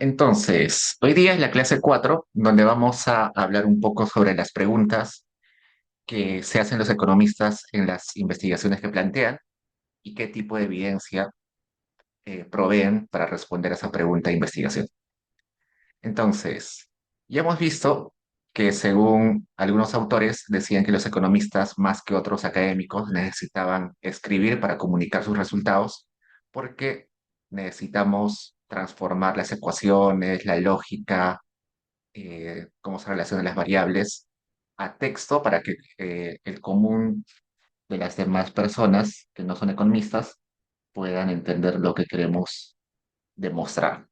Entonces, hoy día es la clase 4, donde vamos a hablar un poco sobre las preguntas que se hacen los economistas en las investigaciones que plantean y qué tipo de evidencia proveen para responder a esa pregunta de investigación. Entonces, ya hemos visto que según algunos autores decían que los economistas, más que otros académicos, necesitaban escribir para comunicar sus resultados porque necesitamos transformar las ecuaciones, la lógica, cómo se relacionan las variables a texto para que el común de las demás personas que no son economistas puedan entender lo que queremos demostrar.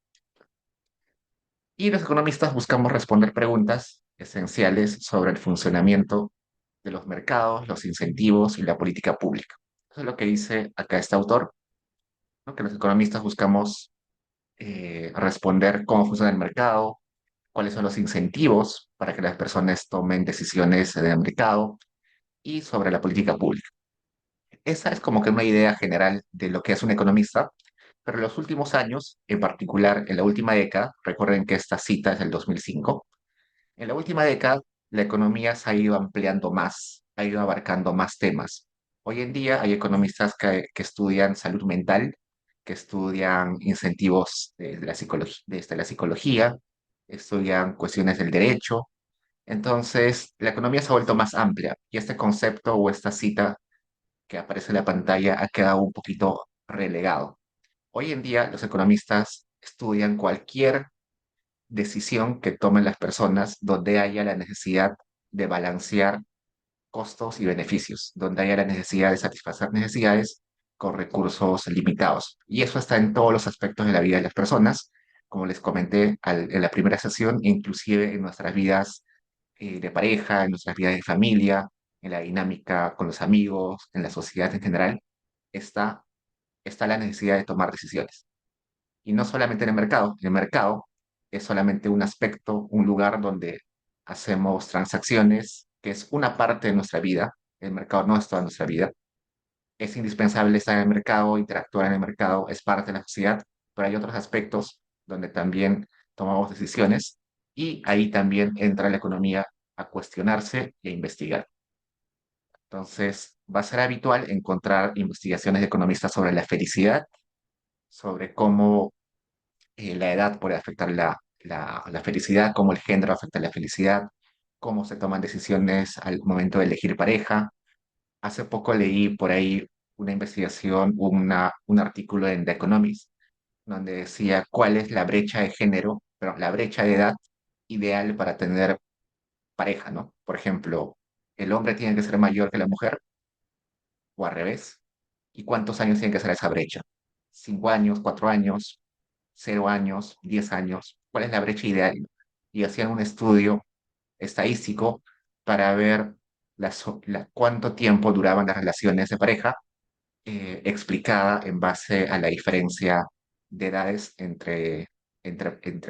Y los economistas buscamos responder preguntas esenciales sobre el funcionamiento de los mercados, los incentivos y la política pública. Eso es lo que dice acá este autor, ¿no? Que los economistas buscamos responder cómo funciona el mercado, cuáles son los incentivos para que las personas tomen decisiones en el mercado y sobre la política pública. Esa es como que una idea general de lo que es un economista, pero en los últimos años, en particular en la última década, recuerden que esta cita es del 2005, en la última década la economía se ha ido ampliando más, ha ido abarcando más temas. Hoy en día hay economistas que estudian salud mental, que estudian incentivos desde la psicología, estudian cuestiones del derecho. Entonces, la economía se ha vuelto más amplia y este concepto o esta cita que aparece en la pantalla ha quedado un poquito relegado. Hoy en día, los economistas estudian cualquier decisión que tomen las personas donde haya la necesidad de balancear costos y beneficios, donde haya la necesidad de satisfacer necesidades con recursos limitados. Y eso está en todos los aspectos de la vida de las personas, como les comenté en la primera sesión, inclusive en nuestras vidas de pareja, en nuestras vidas de familia, en la dinámica con los amigos, en la sociedad en general, está, está la necesidad de tomar decisiones. Y no solamente en el mercado es solamente un aspecto, un lugar donde hacemos transacciones, que es una parte de nuestra vida. El mercado no es toda nuestra vida. Es indispensable estar en el mercado, interactuar en el mercado, es parte de la sociedad, pero hay otros aspectos donde también tomamos decisiones y ahí también entra la economía a cuestionarse e investigar. Entonces, va a ser habitual encontrar investigaciones de economistas sobre la felicidad, sobre cómo la edad puede afectar la felicidad, cómo el género afecta la felicidad, cómo se toman decisiones al momento de elegir pareja. Hace poco leí por ahí una investigación, un artículo en The Economist, donde decía cuál es la brecha de género, pero la brecha de edad ideal para tener pareja, ¿no? Por ejemplo, el hombre tiene que ser mayor que la mujer o al revés. ¿Y cuántos años tiene que ser esa brecha? ¿5 años, 4 años, 0 años, 10 años? ¿Cuál es la brecha ideal? Y hacían un estudio estadístico para ver cuánto tiempo duraban las relaciones de pareja, explicada en base a la diferencia de edades entre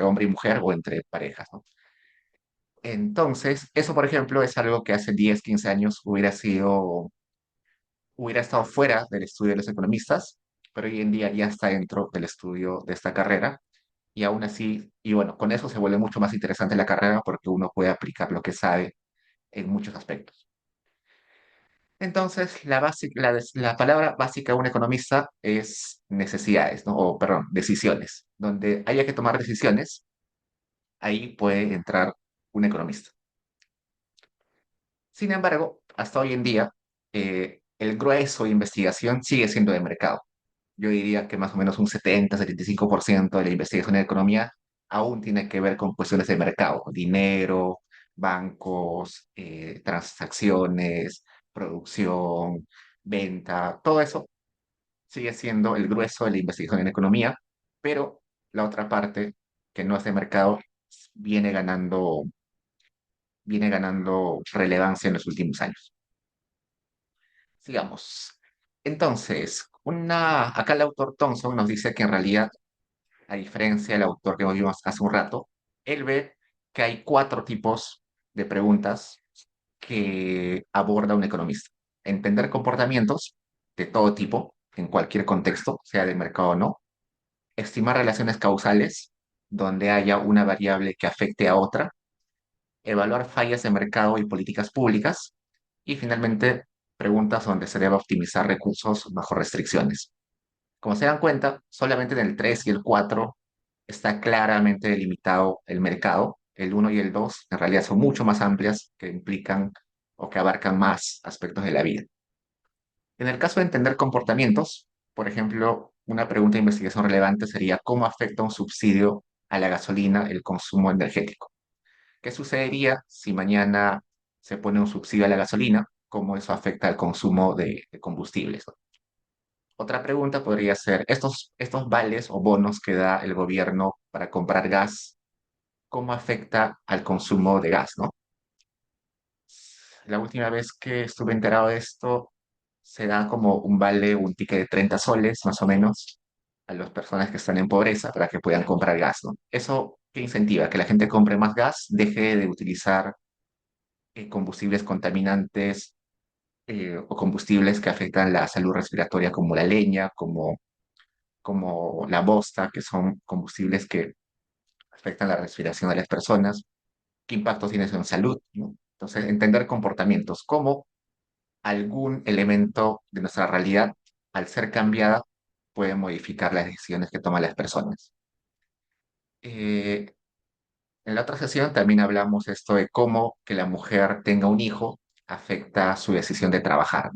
hombre y mujer o entre parejas, ¿no? Entonces, eso, por ejemplo, es algo que hace 10, 15 años hubiera estado fuera del estudio de los economistas, pero hoy en día ya está dentro del estudio de esta carrera. Y aún así, y bueno, con eso se vuelve mucho más interesante la carrera porque uno puede aplicar lo que sabe en muchos aspectos. Entonces, la palabra básica de un economista es necesidades, ¿no? O, perdón, decisiones. Donde haya que tomar decisiones, ahí puede entrar un economista. Sin embargo, hasta hoy en día, el grueso de investigación sigue siendo de mercado. Yo diría que más o menos un 70-75% de la investigación en economía aún tiene que ver con cuestiones de mercado, dinero, bancos, transacciones, producción, venta, todo eso sigue siendo el grueso de la investigación en economía, pero la otra parte, que no es de mercado, viene ganando, viene ganando relevancia en los últimos años. Sigamos. Entonces, acá el autor Thompson nos dice que en realidad, a diferencia del autor que vimos hace un rato, él ve que hay cuatro tipos de preguntas que aborda un economista. Entender comportamientos de todo tipo, en cualquier contexto, sea de mercado o no. Estimar relaciones causales, donde haya una variable que afecte a otra, evaluar fallas de mercado y políticas públicas, y finalmente preguntas donde se deba optimizar recursos bajo restricciones. Como se dan cuenta, solamente en el 3 y el 4 está claramente delimitado el mercado. El uno y el 2 en realidad son mucho más amplias, que implican o que abarcan más aspectos de la vida. En el caso de entender comportamientos, por ejemplo, una pregunta de investigación relevante sería cómo afecta un subsidio a la gasolina el consumo energético. ¿Qué sucedería si mañana se pone un subsidio a la gasolina? ¿Cómo eso afecta al consumo de combustibles? Otra pregunta podría ser, estos vales o bonos que da el gobierno para comprar gas, ¿cómo afecta al consumo de gas, no? La última vez que estuve enterado de esto, se da como un vale, un ticket de 30 soles, más o menos, a las personas que están en pobreza para que puedan comprar gas, ¿no? ¿Eso qué incentiva? Que la gente compre más gas, deje de utilizar combustibles contaminantes o combustibles que afectan la salud respiratoria como la leña, como la bosta, que son combustibles que afectan la respiración de las personas. ¿Qué impacto tiene eso en salud? ¿No? Entonces, entender comportamientos, cómo algún elemento de nuestra realidad, al ser cambiada, puede modificar las decisiones que toman las personas. Eh, en la otra sesión también hablamos esto de cómo que la mujer tenga un hijo afecta su decisión de trabajar.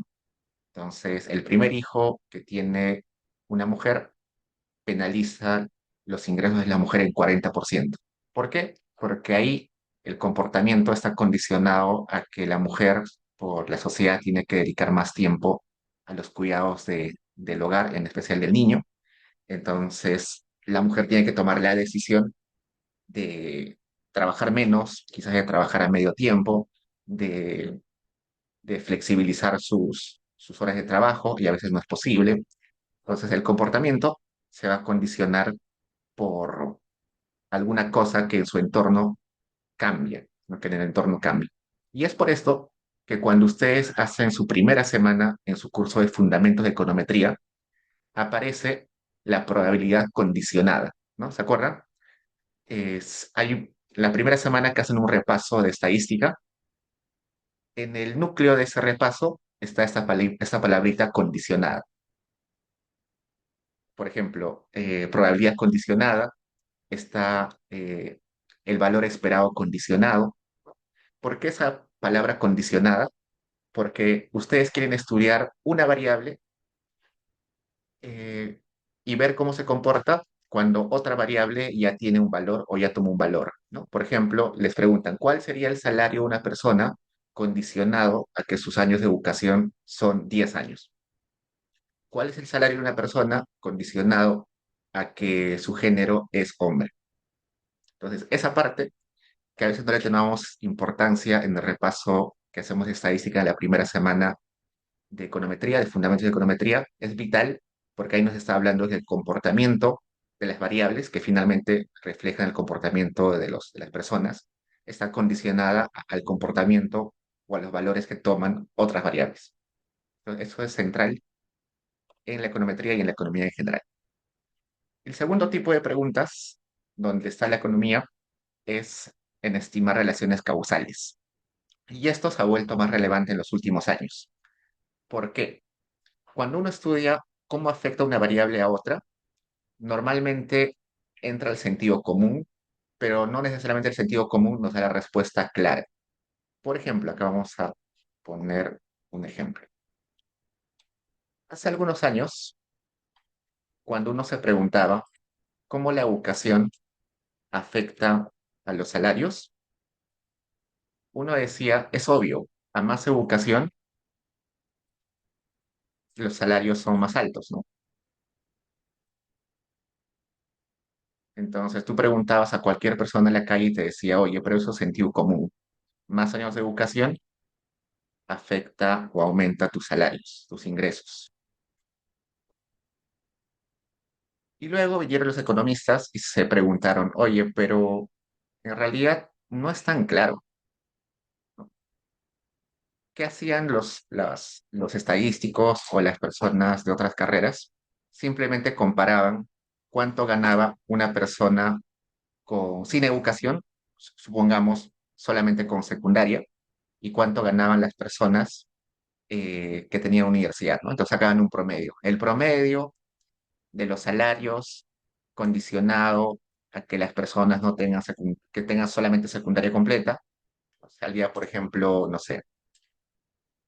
Entonces, el primer hijo que tiene una mujer penaliza los ingresos de la mujer en 40%. ¿Por qué? Porque ahí el comportamiento está condicionado a que la mujer, por la sociedad, tiene que dedicar más tiempo a los cuidados del hogar, en especial del niño. Entonces, la mujer tiene que tomar la decisión de trabajar menos, quizás de trabajar a medio tiempo, de, de flexibilizar sus horas de trabajo, y a veces no es posible. Entonces, el comportamiento se va a condicionar por alguna cosa que en su entorno cambie, ¿no? Que en el entorno cambie. Y es por esto que cuando ustedes hacen su primera semana en su curso de Fundamentos de Econometría, aparece la probabilidad condicionada, ¿no? ¿Se acuerdan? Hay la primera semana que hacen un repaso de estadística. En el núcleo de ese repaso está esta palabrita condicionada. Por ejemplo, probabilidad condicionada, está el valor esperado condicionado. ¿Por qué esa palabra condicionada? Porque ustedes quieren estudiar una variable eh, y ver cómo se comporta cuando otra variable ya tiene un valor o ya toma un valor, ¿no? Por ejemplo, les preguntan, ¿cuál sería el salario de una persona condicionado a que sus años de educación son 10 años? ¿Cuál es el salario de una persona condicionado a que su género es hombre? Entonces, esa parte que a veces no le tomamos importancia en el repaso que hacemos de estadística en la primera semana de econometría, de fundamentos de econometría, es vital porque ahí nos está hablando del comportamiento de las variables que finalmente reflejan el comportamiento de las personas, está condicionada al comportamiento o a los valores que toman otras variables. Entonces, eso es central en la econometría y en la economía en general. El segundo tipo de preguntas, donde está la economía, es en estimar relaciones causales. Y esto se ha vuelto más relevante en los últimos años. ¿Por qué? Cuando uno estudia cómo afecta una variable a otra, normalmente entra el sentido común, pero no necesariamente el sentido común nos da la respuesta clara. Por ejemplo, acá vamos a poner un ejemplo. Hace algunos años, cuando uno se preguntaba cómo la educación afecta a los salarios, uno decía, es obvio, a más educación, los salarios son más altos, ¿no? Entonces tú preguntabas a cualquier persona en la calle y te decía, oye, pero eso es sentido común. Más años de educación afecta o aumenta tus salarios, tus ingresos. Y luego vinieron los economistas y se preguntaron, oye, pero en realidad no es tan claro, ¿no? ¿Qué hacían los estadísticos o las personas de otras carreras? Simplemente comparaban cuánto ganaba una persona sin educación, supongamos solamente con secundaria, y cuánto ganaban las personas que tenían universidad, ¿no? Entonces sacaban un promedio. El promedio de los salarios condicionado a que las personas no tengan, que tengan solamente secundaria completa. Salía, por ejemplo, no sé,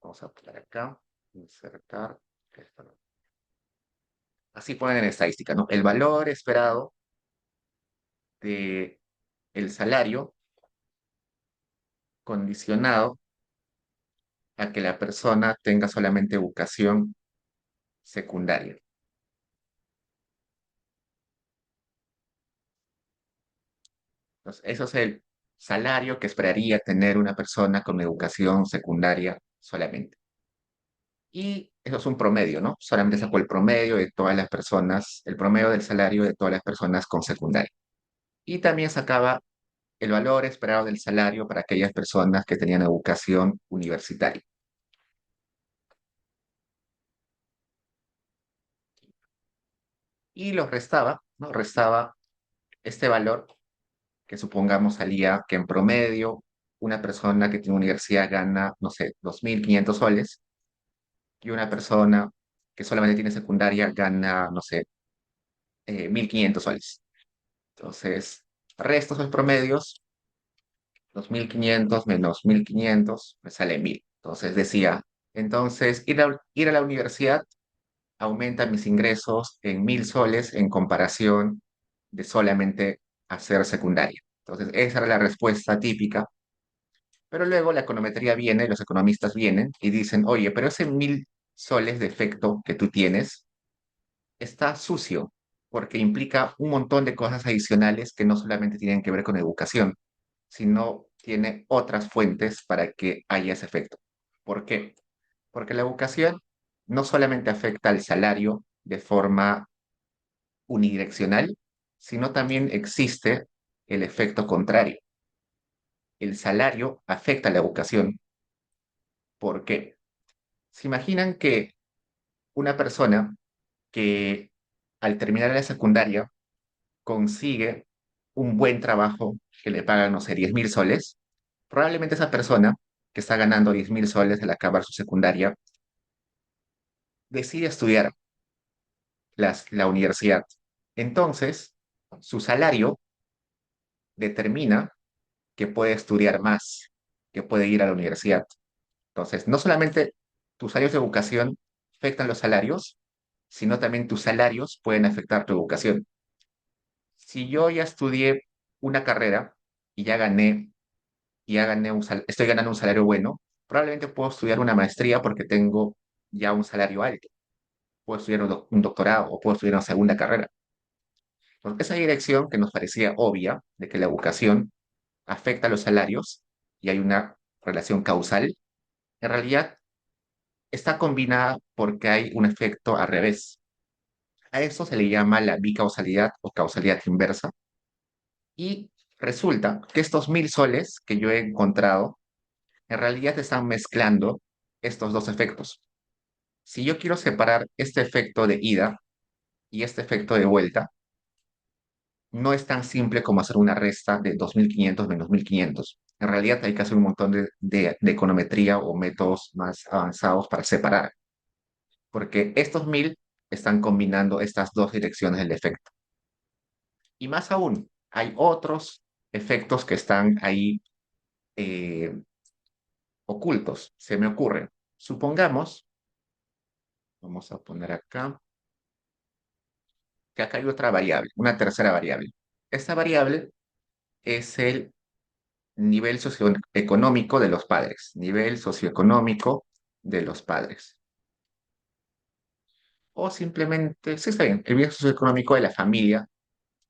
vamos a poner acá, insertar, esto, ¿no? Así ponen en estadística, ¿no? El valor esperado de el salario condicionado a que la persona tenga solamente educación secundaria. Entonces, eso es el salario que esperaría tener una persona con educación secundaria solamente. Y eso es un promedio, ¿no? Solamente sacó el promedio de todas las personas, el promedio del salario de todas las personas con secundaria. Y también sacaba el valor esperado del salario para aquellas personas que tenían educación universitaria. Y los restaba, ¿no? Restaba este valor que supongamos salía que en promedio una persona que tiene universidad gana, no sé, 2.500 soles y una persona que solamente tiene secundaria gana, no sé, 1.500 soles. Entonces, resto esos promedios, 2.500 menos 1.500 me sale 1.000. Entonces decía, entonces ir a la universidad aumenta mis ingresos en 1.000 soles en comparación de solamente hacer secundaria. Entonces, esa era la respuesta típica. Pero luego la econometría viene, los economistas vienen y dicen, oye, pero ese 1.000 soles de efecto que tú tienes está sucio porque implica un montón de cosas adicionales que no solamente tienen que ver con educación, sino tiene otras fuentes para que haya ese efecto. ¿Por qué? Porque la educación no solamente afecta al salario de forma unidireccional, sino también existe el efecto contrario. El salario afecta a la educación. ¿Por qué? ¿Se imaginan que una persona que al terminar la secundaria consigue un buen trabajo que le pagan, no sé, 10.000 soles? Probablemente esa persona que está ganando 10.000 soles al acabar su secundaria decide estudiar la universidad. Entonces, su salario determina que puede estudiar más, que puede ir a la universidad. Entonces, no solamente tus salarios de educación afectan los salarios, sino también tus salarios pueden afectar tu educación. Si yo ya estudié una carrera y ya gané estoy ganando un salario bueno, probablemente puedo estudiar una maestría porque tengo ya un salario alto. Puedo estudiar un doctorado o puedo estudiar una segunda carrera. Entonces, esa dirección que nos parecía obvia de que la educación afecta a los salarios y hay una relación causal, en realidad está combinada porque hay un efecto al revés. A eso se le llama la bicausalidad o causalidad inversa. Y resulta que estos 1.000 soles que yo he encontrado, en realidad están mezclando estos dos efectos. Si yo quiero separar este efecto de ida y este efecto de vuelta, no es tan simple como hacer una resta de 2.500 menos 1.500. En realidad hay que hacer un montón de econometría o métodos más avanzados para separar, porque estos 1.000 están combinando estas dos direcciones del efecto. Y más aún, hay otros efectos que están ahí eh, ocultos. Se me ocurre. Supongamos, vamos a poner acá, que acá hay otra variable, una tercera variable. Esta variable es el nivel socioeconómico de los padres, nivel socioeconómico de los padres. O simplemente, sí está bien, el nivel socioeconómico de la familia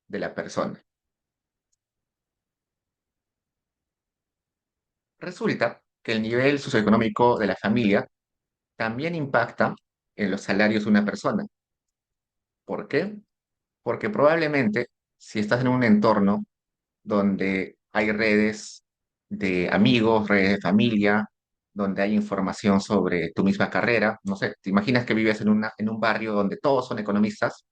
de la persona. Resulta que el nivel socioeconómico de la familia también impacta en los salarios de una persona. ¿Por qué? Porque probablemente si estás en un entorno donde hay redes de amigos, redes de familia, donde hay información sobre tu misma carrera. No sé, te imaginas que vives en un barrio donde todos son economistas.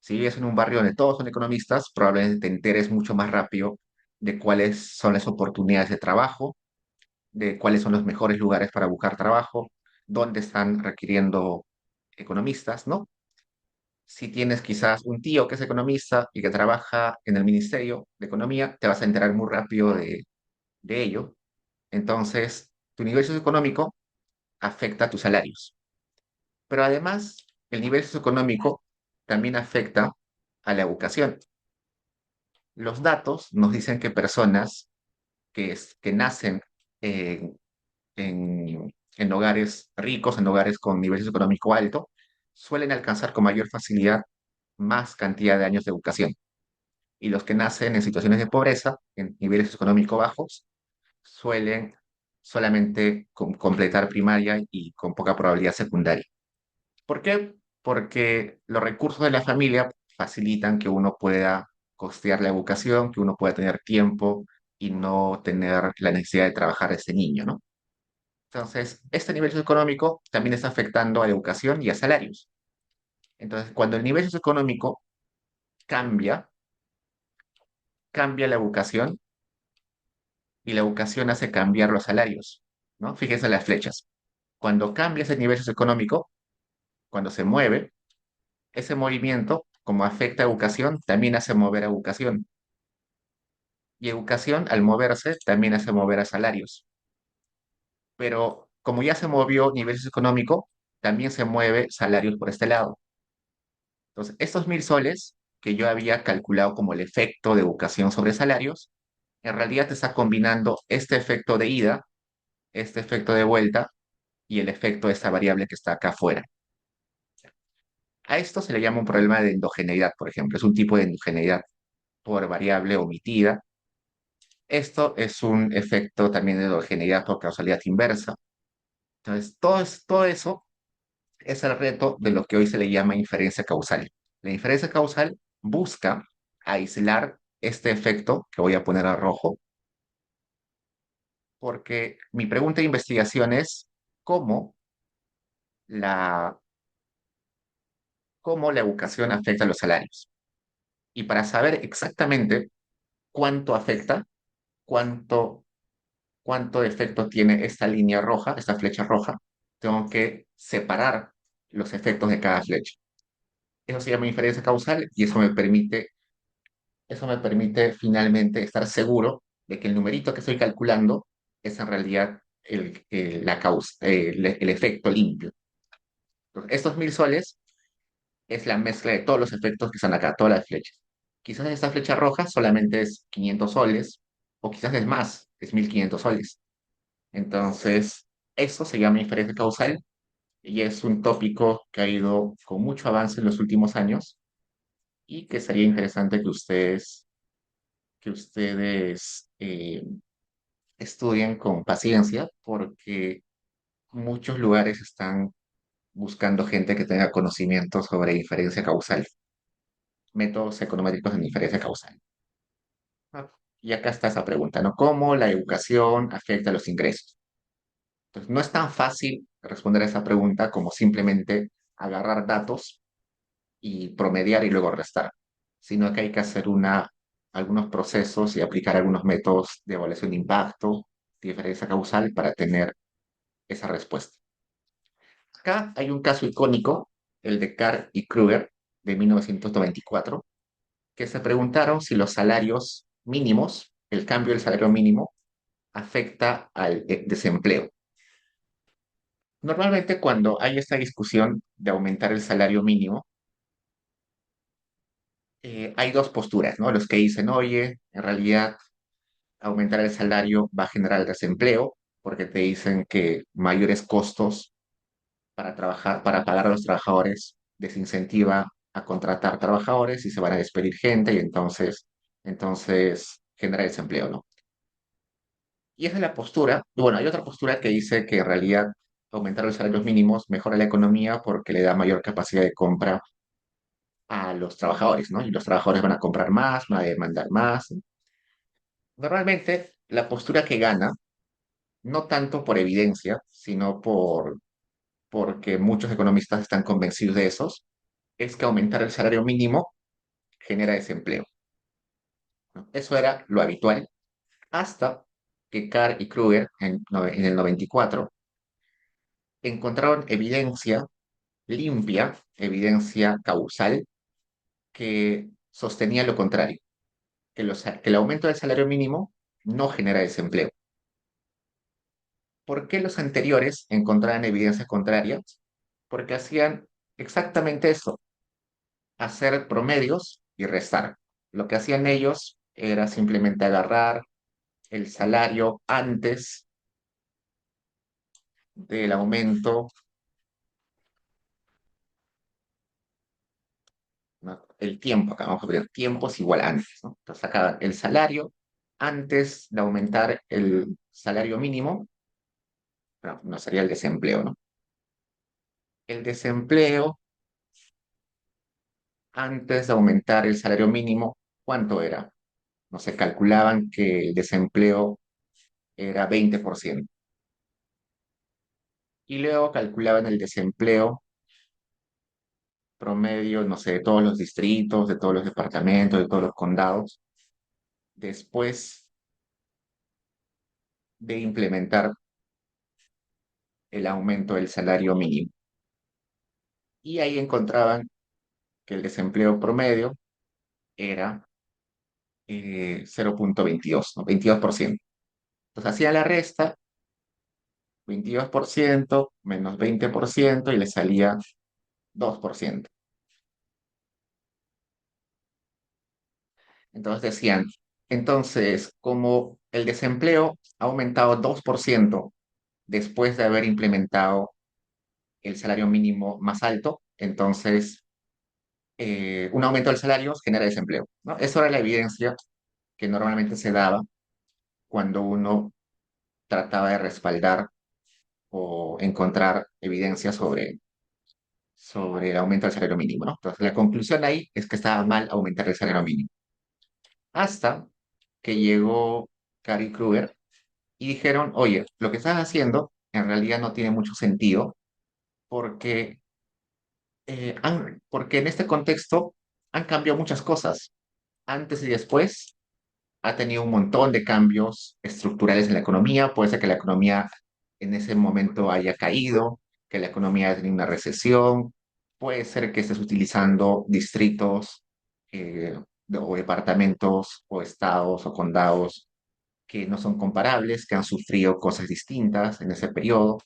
Si vives en un barrio donde todos son economistas, probablemente te enteres mucho más rápido de cuáles son las oportunidades de trabajo, de cuáles son los mejores lugares para buscar trabajo, dónde están requiriendo economistas, ¿no? Si tienes quizás un tío que es economista y que trabaja en el Ministerio de Economía, te vas a enterar muy rápido de ello. Entonces, tu nivel socioeconómico afecta a tus salarios. Pero además, el nivel socioeconómico también afecta a la educación. Los datos nos dicen que personas que nacen en, en hogares ricos, en hogares con nivel socioeconómico alto, suelen alcanzar con mayor facilidad más cantidad de años de educación. Y los que nacen en situaciones de pobreza, en niveles socioeconómicos bajos, suelen solamente completar primaria y con poca probabilidad secundaria. ¿Por qué? Porque los recursos de la familia facilitan que uno pueda costear la educación, que uno pueda tener tiempo y no tener la necesidad de trabajar ese niño, ¿no? Entonces, este nivel socioeconómico también está afectando a la educación y a salarios. Entonces, cuando el nivel socioeconómico cambia, cambia la educación y la educación hace cambiar los salarios, ¿no? Fíjense en las flechas. Cuando cambia ese nivel socioeconómico, cuando se mueve, ese movimiento, como afecta a educación, también hace mover a educación. Y educación, al moverse, también hace mover a salarios. Pero como ya se movió nivel socioeconómico, también se mueve salarios por este lado. Entonces, estos 1.000 soles que yo había calculado como el efecto de educación sobre salarios, en realidad te está combinando este efecto de ida, este efecto de vuelta y el efecto de esta variable que está acá afuera. A esto se le llama un problema de endogeneidad, por ejemplo. Es un tipo de endogeneidad por variable omitida. Esto es un efecto también de endogeneidad por causalidad inversa. Entonces, todo eso es el reto de lo que hoy se le llama inferencia causal. La inferencia causal busca aislar este efecto, que voy a poner a rojo, porque mi pregunta de investigación es cómo la, cómo la educación afecta a los salarios. Y para saber exactamente cuánto afecta, cuánto, cuánto efecto tiene esta línea roja, esta flecha roja, tengo que separar los efectos de cada flecha. Eso se llama inferencia causal y eso me permite finalmente estar seguro de que el numerito que estoy calculando es en realidad la causa, el efecto limpio. Entonces, estos 1.000 soles es la mezcla de todos los efectos que están acá, todas las flechas. Quizás esta flecha roja solamente es 500 soles, o quizás es más, es 1.500 soles. Entonces, eso se llama inferencia causal y es un tópico que ha ido con mucho avance en los últimos años y que sería interesante que ustedes estudien con paciencia porque muchos lugares están buscando gente que tenga conocimiento sobre inferencia causal, métodos econométricos en inferencia causal. Ah, y acá está esa pregunta, ¿no? ¿Cómo la educación afecta a los ingresos? Entonces, no es tan fácil responder a esa pregunta como simplemente agarrar datos y promediar y luego restar, sino que hay que hacer algunos procesos y aplicar algunos métodos de evaluación de impacto, diferencia causal para tener esa respuesta. Acá hay un caso icónico, el de Carr y Kruger de 1994, que se preguntaron si los salarios mínimos, el cambio del salario mínimo, afecta al desempleo. Normalmente cuando hay esta discusión de aumentar el salario mínimo, hay dos posturas, ¿no? Los que dicen, oye, en realidad aumentar el salario va a generar desempleo, porque te dicen que mayores costos para trabajar, para pagar a los trabajadores, desincentiva a contratar trabajadores y se van a despedir gente y entonces genera desempleo, ¿no? Y esa es la postura. Y bueno, hay otra postura que dice que en realidad aumentar los salarios mínimos mejora la economía porque le da mayor capacidad de compra a los trabajadores, ¿no? Y los trabajadores van a comprar más, van a demandar más. Normalmente, la postura que gana, no tanto por evidencia, sino porque muchos economistas están convencidos de eso, es que aumentar el salario mínimo genera desempleo, ¿no? Eso era lo habitual hasta que Carr y Kruger en el 94 encontraron evidencia limpia, evidencia causal, que sostenía lo contrario, que el aumento del salario mínimo no genera desempleo. ¿Por qué los anteriores encontraban evidencias contrarias? Porque hacían exactamente eso, hacer promedios y restar. Lo que hacían ellos era simplemente agarrar el salario antes del aumento, ¿no? El tiempo, acá vamos a ver, tiempo es igual a antes, ¿no? Entonces sacaban el salario antes de aumentar el salario mínimo, bueno, no sería el desempleo, ¿no? El desempleo antes de aumentar el salario mínimo, ¿cuánto era? No se calculaban que el desempleo era 20%. Y luego calculaban el desempleo promedio, no sé, de todos los distritos, de todos los departamentos, de todos los condados, después de implementar el aumento del salario mínimo. Y ahí encontraban que el desempleo promedio era 0,22, ¿no? 22%. Entonces hacía la resta, 22% menos 20% y le salía 2%. Entonces decían, entonces, como el desempleo ha aumentado 2% después de haber implementado el salario mínimo más alto, entonces un aumento del salario genera desempleo, ¿no? Eso era la evidencia que normalmente se daba cuando uno trataba de respaldar o encontrar evidencia sobre el aumento del salario mínimo, ¿no? Entonces, la conclusión ahí es que estaba mal aumentar el salario mínimo. Hasta que llegó Cary Kruger y dijeron, oye, lo que estás haciendo en realidad no tiene mucho sentido porque, porque en este contexto han cambiado muchas cosas. Antes y después ha tenido un montón de cambios estructurales en la economía. Puede ser que la economía en ese momento haya caído, que la economía haya tenido una recesión. Puede ser que estés utilizando distritos o departamentos o estados o condados que no son comparables, que han sufrido cosas distintas en ese periodo.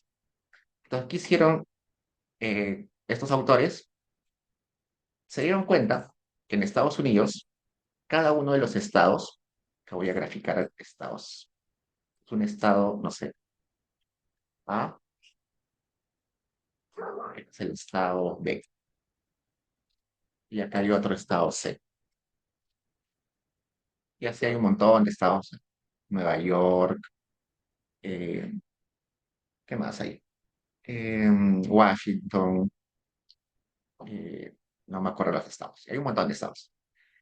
Entonces, ¿qué hicieron estos autores? Se dieron cuenta que en Estados Unidos, cada uno de los estados, que voy a graficar estados, es un estado, no sé, A, es el estado B, y acá hay otro estado C. Y así hay un montón de estados, Nueva York, eh, ¿qué más hay? Washington, eh, no me acuerdo los estados, hay un montón de estados.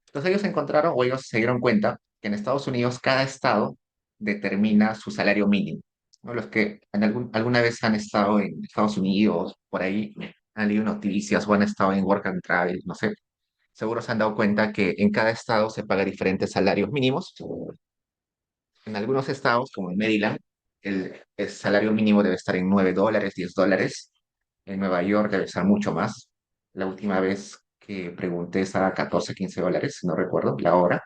Entonces ellos encontraron o ellos se dieron cuenta que en Estados Unidos cada estado determina su salario mínimo, ¿no? Los que alguna vez han estado en Estados Unidos, por ahí han leído noticias o han estado en Work and Travel, no sé, seguro se han dado cuenta que en cada estado se paga diferentes salarios mínimos. En algunos estados, como en Maryland, el salario mínimo debe estar en $9, $10. En Nueva York debe estar mucho más. La última vez que pregunté estaba a 14, $15, si no recuerdo, la hora.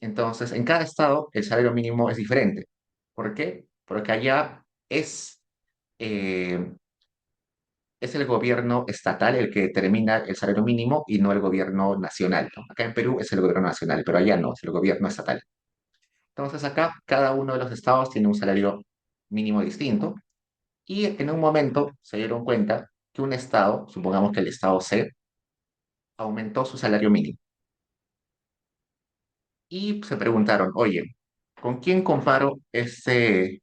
Entonces, en cada estado el salario mínimo es diferente. ¿Por qué? Porque allá eh, es el gobierno estatal el que determina el salario mínimo y no el gobierno nacional, ¿no? Acá en Perú es el gobierno nacional, pero allá no, es el gobierno estatal. Entonces, acá cada uno de los estados tiene un salario mínimo distinto y en un momento se dieron cuenta que un estado, supongamos que el estado C, aumentó su salario mínimo. Y se preguntaron, oye, ¿con quién comparo el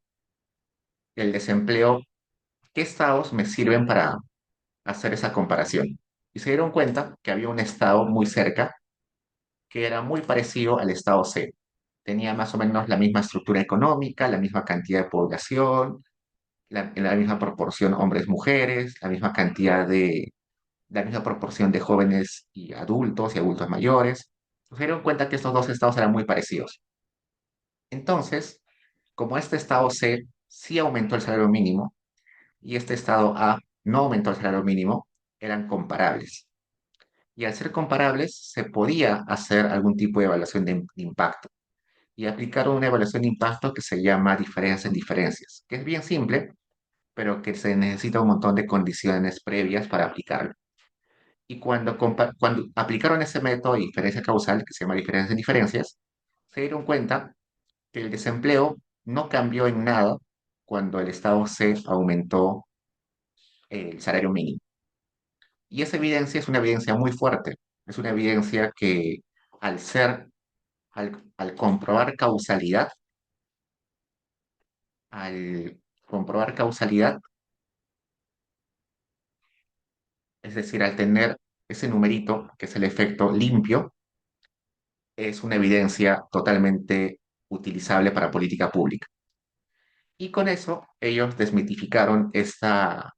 desempleo? ¿Qué estados me sirven para hacer esa comparación? Y se dieron cuenta que había un estado muy cerca que era muy parecido al estado C. Tenía más o menos la misma estructura económica, la misma cantidad de población, la misma proporción hombres-mujeres, la misma cantidad la misma proporción de jóvenes y adultos mayores. Se dieron cuenta que estos dos estados eran muy parecidos. Entonces, como este estado C sí aumentó el salario mínimo y este estado A no aumentó el salario mínimo, eran comparables. Y al ser comparables, se podía hacer algún tipo de evaluación de impacto. Y aplicaron una evaluación de impacto que se llama diferencias en diferencias, que es bien simple, pero que se necesita un montón de condiciones previas para aplicarlo. Y cuando aplicaron ese método de diferencia causal, que se llama diferencias en diferencias, se dieron cuenta que el desempleo no cambió en nada cuando el estado C aumentó el salario mínimo. Y esa evidencia es una evidencia muy fuerte. Es una evidencia que al ser, al comprobar causalidad, al comprobar causalidad, es decir, al tener ese numerito, que es el efecto limpio, es una evidencia totalmente utilizable para política pública. Y con eso ellos desmitificaron esa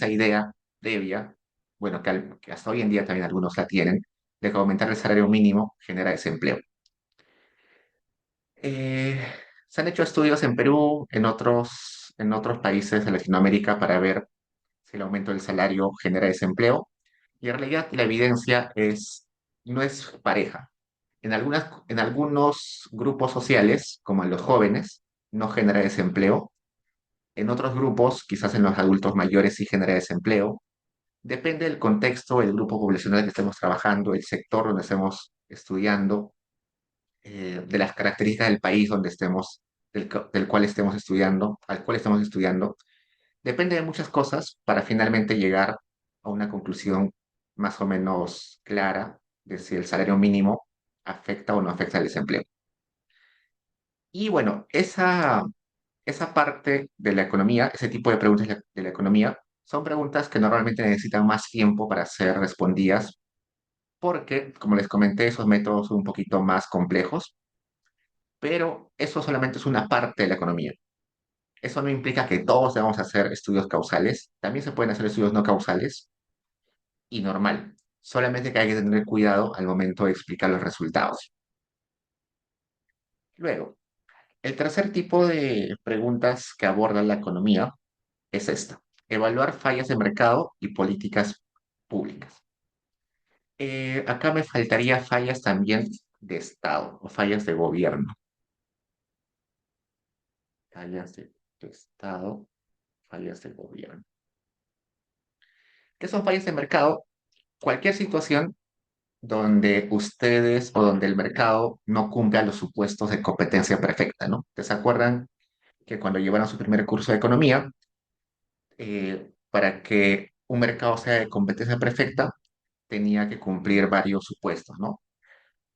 idea previa, bueno, que hasta hoy en día también algunos la tienen, de que aumentar el salario mínimo genera desempleo. Eh, Se han hecho estudios en Perú, en otros países de Latinoamérica para ver si el aumento del salario genera desempleo. Y en realidad la evidencia no es pareja. En algunos grupos sociales, como en los jóvenes, no genera desempleo. En otros grupos, quizás en los adultos mayores, sí genera desempleo. Depende del contexto, el grupo poblacional que estemos trabajando, el sector donde estemos estudiando, de las características del país donde estemos, del cual estemos estudiando, al cual estemos estudiando. Depende de muchas cosas para finalmente llegar a una conclusión más o menos clara de si el salario mínimo afecta o no afecta al desempleo. Y bueno, esa parte de la economía, ese tipo de preguntas de la economía, son preguntas que normalmente necesitan más tiempo para ser respondidas porque, como les comenté, esos métodos son un poquito más complejos, pero eso solamente es una parte de la economía. Eso no implica que todos debamos hacer estudios causales, también se pueden hacer estudios no causales y normal, solamente que hay que tener cuidado al momento de explicar los resultados. Luego, el tercer tipo de preguntas que aborda la economía es esta: evaluar fallas de mercado y políticas públicas. Acá me faltaría fallas también de Estado o fallas de gobierno. Fallas de Estado, fallas de gobierno. ¿Qué son fallas de mercado? Cualquier situación donde ustedes o donde el mercado no cumpla los supuestos de competencia perfecta, ¿no? ¿Se acuerdan que cuando llevaron su primer curso de economía, para que un mercado sea de competencia perfecta, tenía que cumplir varios supuestos, ¿no?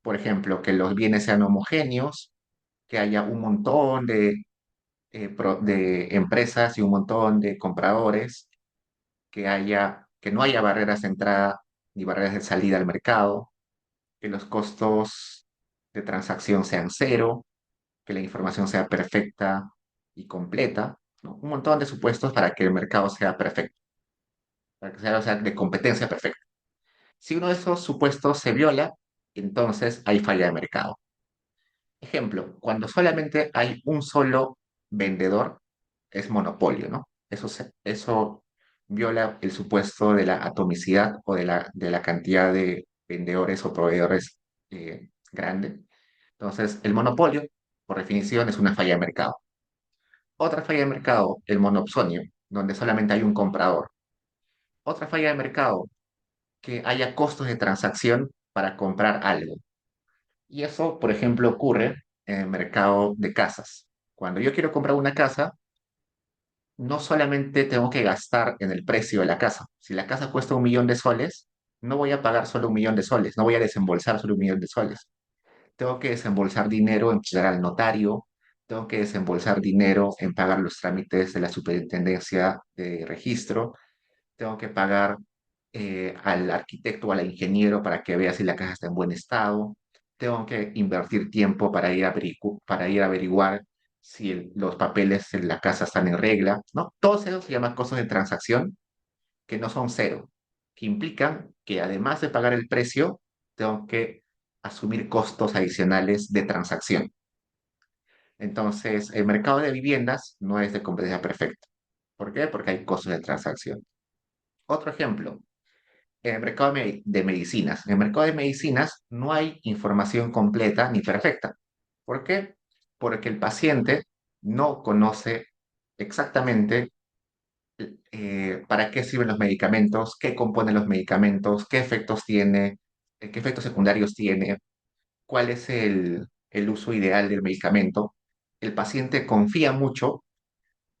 Por ejemplo, que los bienes sean homogéneos, que haya un montón de empresas y un montón de compradores, que no haya barreras de entrada ni barreras de salida al mercado, que los costos de transacción sean cero, que la información sea perfecta y completa, ¿no? Un montón de supuestos para que el mercado sea perfecto, para que sea, o sea, de competencia perfecta. Si uno de esos supuestos se viola, entonces hay falla de mercado. Ejemplo, cuando solamente hay un solo vendedor, es monopolio, ¿no? Eso viola el supuesto de la atomicidad o de la cantidad de vendedores o proveedores grande. Entonces, el monopolio, por definición, es una falla de mercado. Otra falla de mercado, el monopsonio, donde solamente hay un comprador. Otra falla de mercado, que haya costos de transacción para comprar algo. Y eso, por ejemplo, ocurre en el mercado de casas. Cuando yo quiero comprar una casa, no solamente tengo que gastar en el precio de la casa. Si la casa cuesta 1 millón de soles, no voy a pagar solo 1 millón de soles, no voy a desembolsar solo 1 millón de soles. Tengo que desembolsar dinero en pagar al notario, tengo que desembolsar dinero en pagar los trámites de la superintendencia de registro, tengo que pagar al arquitecto o al ingeniero para que vea si la casa está en buen estado, tengo que invertir tiempo para ir a averiguar si los papeles en la casa están en regla, ¿no? Todo eso se llama costos de transacción que no son cero, que implican que además de pagar el precio, tengo que asumir costos adicionales de transacción. Entonces, el mercado de viviendas no es de competencia perfecta. ¿Por qué? Porque hay costos de transacción. Otro ejemplo, en el mercado de medicinas. En el mercado de medicinas no hay información completa ni perfecta. ¿Por qué? Porque el paciente no conoce exactamente para qué sirven los medicamentos, qué componen los medicamentos, qué efectos tiene, qué efectos secundarios tiene, cuál es el uso ideal del medicamento. El paciente confía mucho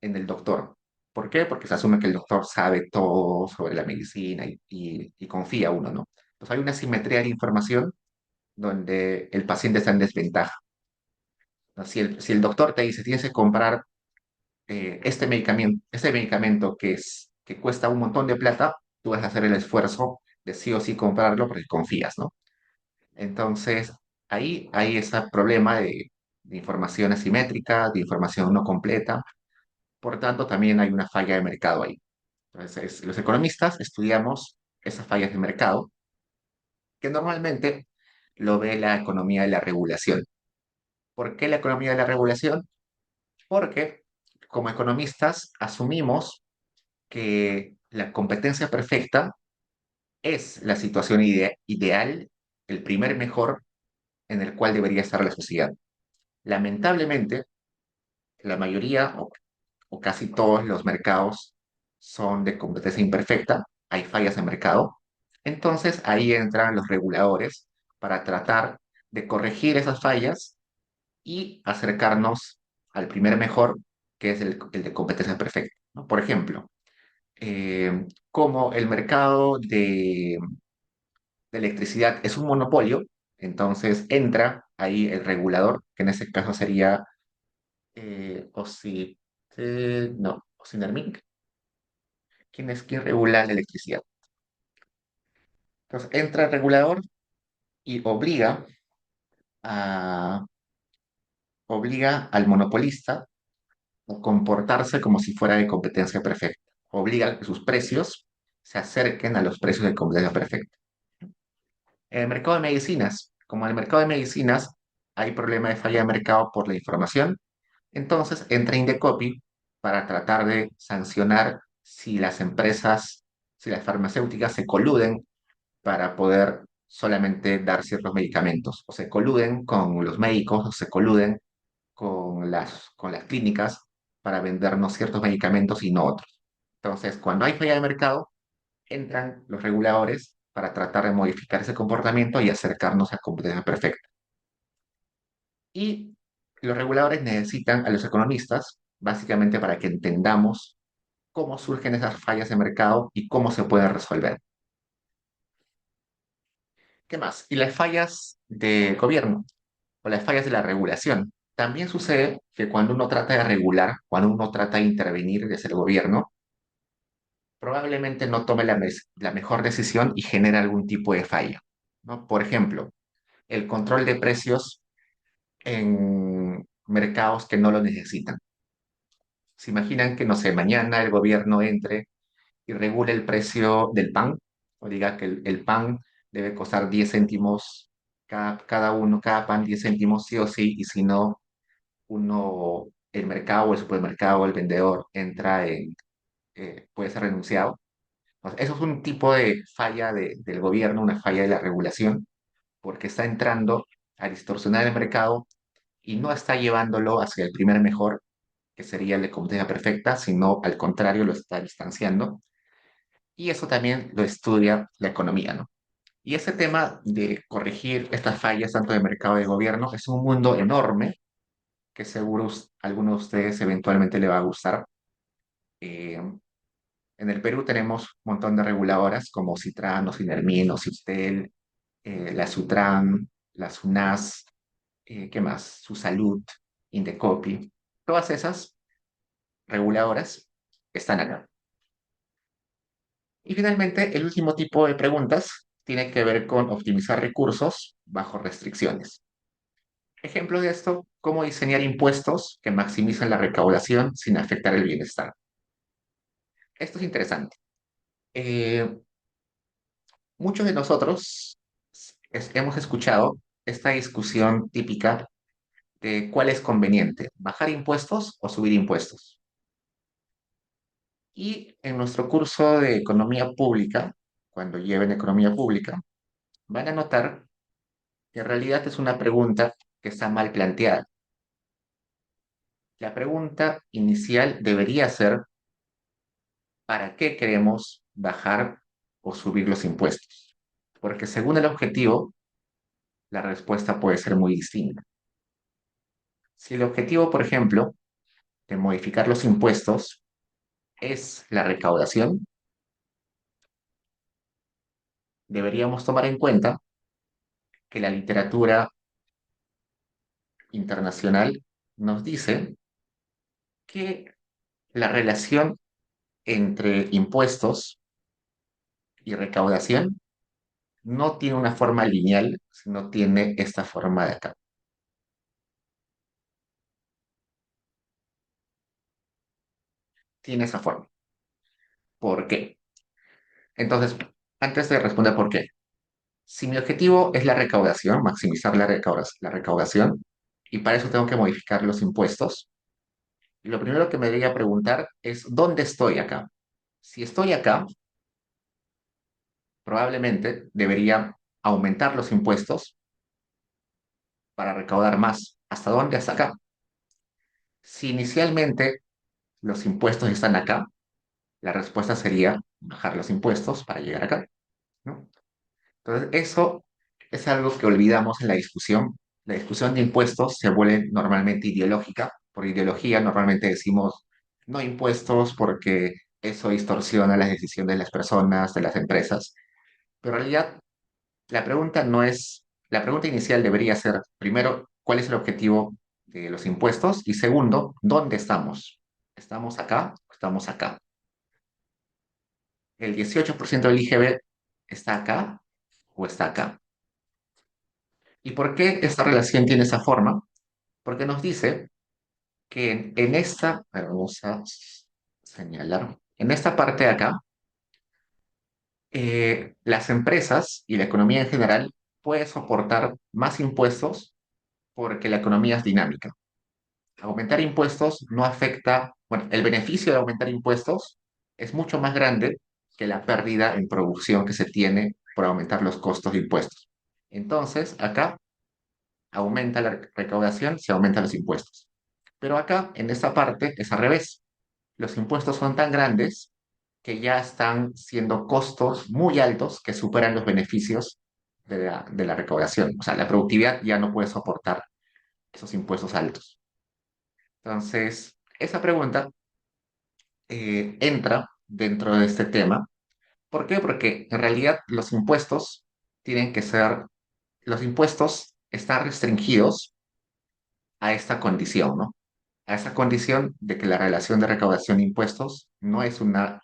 en el doctor. ¿Por qué? Porque se asume que el doctor sabe todo sobre la medicina y confía uno, ¿no? Entonces hay una simetría de información donde el paciente está en desventaja, ¿no? Si el doctor te dice tienes que comprar este medicamento que cuesta un montón de plata, tú vas a hacer el esfuerzo de sí o sí comprarlo porque confías, ¿no? Entonces, ahí hay ese problema de información asimétrica, de información no completa. Por tanto, también hay una falla de mercado ahí. Entonces, los economistas estudiamos esas fallas de mercado que normalmente lo ve la economía de la regulación. ¿Por qué la economía de la regulación? Porque como economistas asumimos que la competencia perfecta es la situación ideal, el primer mejor en el cual debería estar la sociedad. Lamentablemente, la mayoría o casi todos los mercados son de competencia imperfecta, hay fallas de mercado. Entonces ahí entran los reguladores para tratar de corregir esas fallas y acercarnos al primer mejor, que es el de competencia perfecta, ¿no? Por ejemplo, como el mercado de electricidad es un monopolio, entonces entra ahí el regulador, que en ese caso sería no, Osinerminc, ¿quién regula la electricidad? Entonces entra el regulador y a, obliga al monopolista a comportarse como si fuera de competencia perfecta. Obliga a que sus precios se acerquen a los precios de competencia perfecta. En el mercado de medicinas, como en el mercado de medicinas hay problema de falla de mercado por la información, entonces entra Indecopy para tratar de sancionar si las empresas, si las farmacéuticas se coluden para poder solamente dar ciertos medicamentos, o se coluden con los médicos, o se coluden con las clínicas para vendernos ciertos medicamentos y no otros. Entonces, cuando hay falla de mercado, entran los reguladores para tratar de modificar ese comportamiento y acercarnos a competencia perfecta. Y los reguladores necesitan a los economistas, básicamente para que entendamos cómo surgen esas fallas de mercado y cómo se pueden resolver. ¿Qué más? Y las fallas de gobierno o las fallas de la regulación. También sucede que cuando uno trata de regular, cuando uno trata de intervenir desde el gobierno, probablemente no tome la mejor decisión y genere algún tipo de falla, ¿no? Por ejemplo, el control de precios en mercados que no lo necesitan. ¿Se imaginan que, no sé, mañana el gobierno entre y regule el precio del pan, o diga que el pan debe costar 10 céntimos cada pan 10 céntimos sí o sí, y si no, el mercado o el supermercado o el vendedor puede ser renunciado? O sea, eso es un tipo de falla del gobierno, una falla de la regulación, porque está entrando a distorsionar el mercado y no está llevándolo hacia el primer mejor, que sería el de competencia perfecta, sino al contrario, lo está distanciando. Y eso también lo estudia la economía, ¿no? Y ese tema de corregir estas fallas tanto de mercado y de gobierno es un mundo enorme que seguro a alguno de ustedes eventualmente le va a gustar. Eh, en el Perú tenemos un montón de reguladoras como Citran, Sinermin, Ciustel, la Sutran, la SUNAS, ¿qué más? Su Salud, Indecopi. Todas esas reguladoras están acá. Y finalmente, el último tipo de preguntas tiene que ver con optimizar recursos bajo restricciones. Ejemplo de esto, cómo diseñar impuestos que maximizan la recaudación sin afectar el bienestar. Esto es interesante. Eh, Muchos de nosotros hemos escuchado esta discusión típica de cuál es conveniente, bajar impuestos o subir impuestos. Y en nuestro curso de economía pública, cuando lleven economía pública, van a notar que en realidad es una pregunta que está mal planteada. La pregunta inicial debería ser, ¿para qué queremos bajar o subir los impuestos? Porque según el objetivo, la respuesta puede ser muy distinta. Si el objetivo, por ejemplo, de modificar los impuestos es la recaudación, deberíamos tomar en cuenta que la literatura internacional nos dice que la relación entre impuestos y recaudación no tiene una forma lineal, sino tiene esta forma de acá. Tiene esa forma. ¿Por qué? Entonces, antes de responder por qué, si mi objetivo es la recaudación, maximizar la recaudación, y para eso tengo que modificar los impuestos, lo primero que me debería preguntar es, ¿dónde estoy acá? Si estoy acá, probablemente debería aumentar los impuestos para recaudar más. ¿Hasta dónde? Hasta acá. Si inicialmente los impuestos están acá, la respuesta sería bajar los impuestos para llegar acá, ¿no? Entonces, eso es algo que olvidamos en la discusión. La discusión de impuestos se vuelve normalmente ideológica. Por ideología normalmente decimos no impuestos porque eso distorsiona las decisiones de las personas, de las empresas. Pero en realidad la pregunta no es, la pregunta inicial debería ser, primero, ¿cuál es el objetivo de los impuestos? Y segundo, ¿dónde estamos? ¿Estamos acá o estamos acá? ¿El 18% del IGB está acá o está acá? ¿Y por qué esta relación tiene esa forma? Porque nos dice que en esta, a ver, vamos a señalar, en esta parte de acá, las empresas y la economía en general puede soportar más impuestos porque la economía es dinámica. Aumentar impuestos no afecta, bueno, el beneficio de aumentar impuestos es mucho más grande que la pérdida en producción que se tiene por aumentar los costos de impuestos. Entonces, acá aumenta la recaudación, se aumentan los impuestos. Pero acá, en esta parte, es al revés. Los impuestos son tan grandes que ya están siendo costos muy altos que superan los beneficios de la recaudación. O sea, la productividad ya no puede soportar esos impuestos altos. Entonces, esa pregunta entra dentro de este tema. ¿Por qué? Porque en realidad los impuestos tienen que ser, los impuestos están restringidos a esta condición, ¿no? A esa condición de que la relación de recaudación e impuestos no es una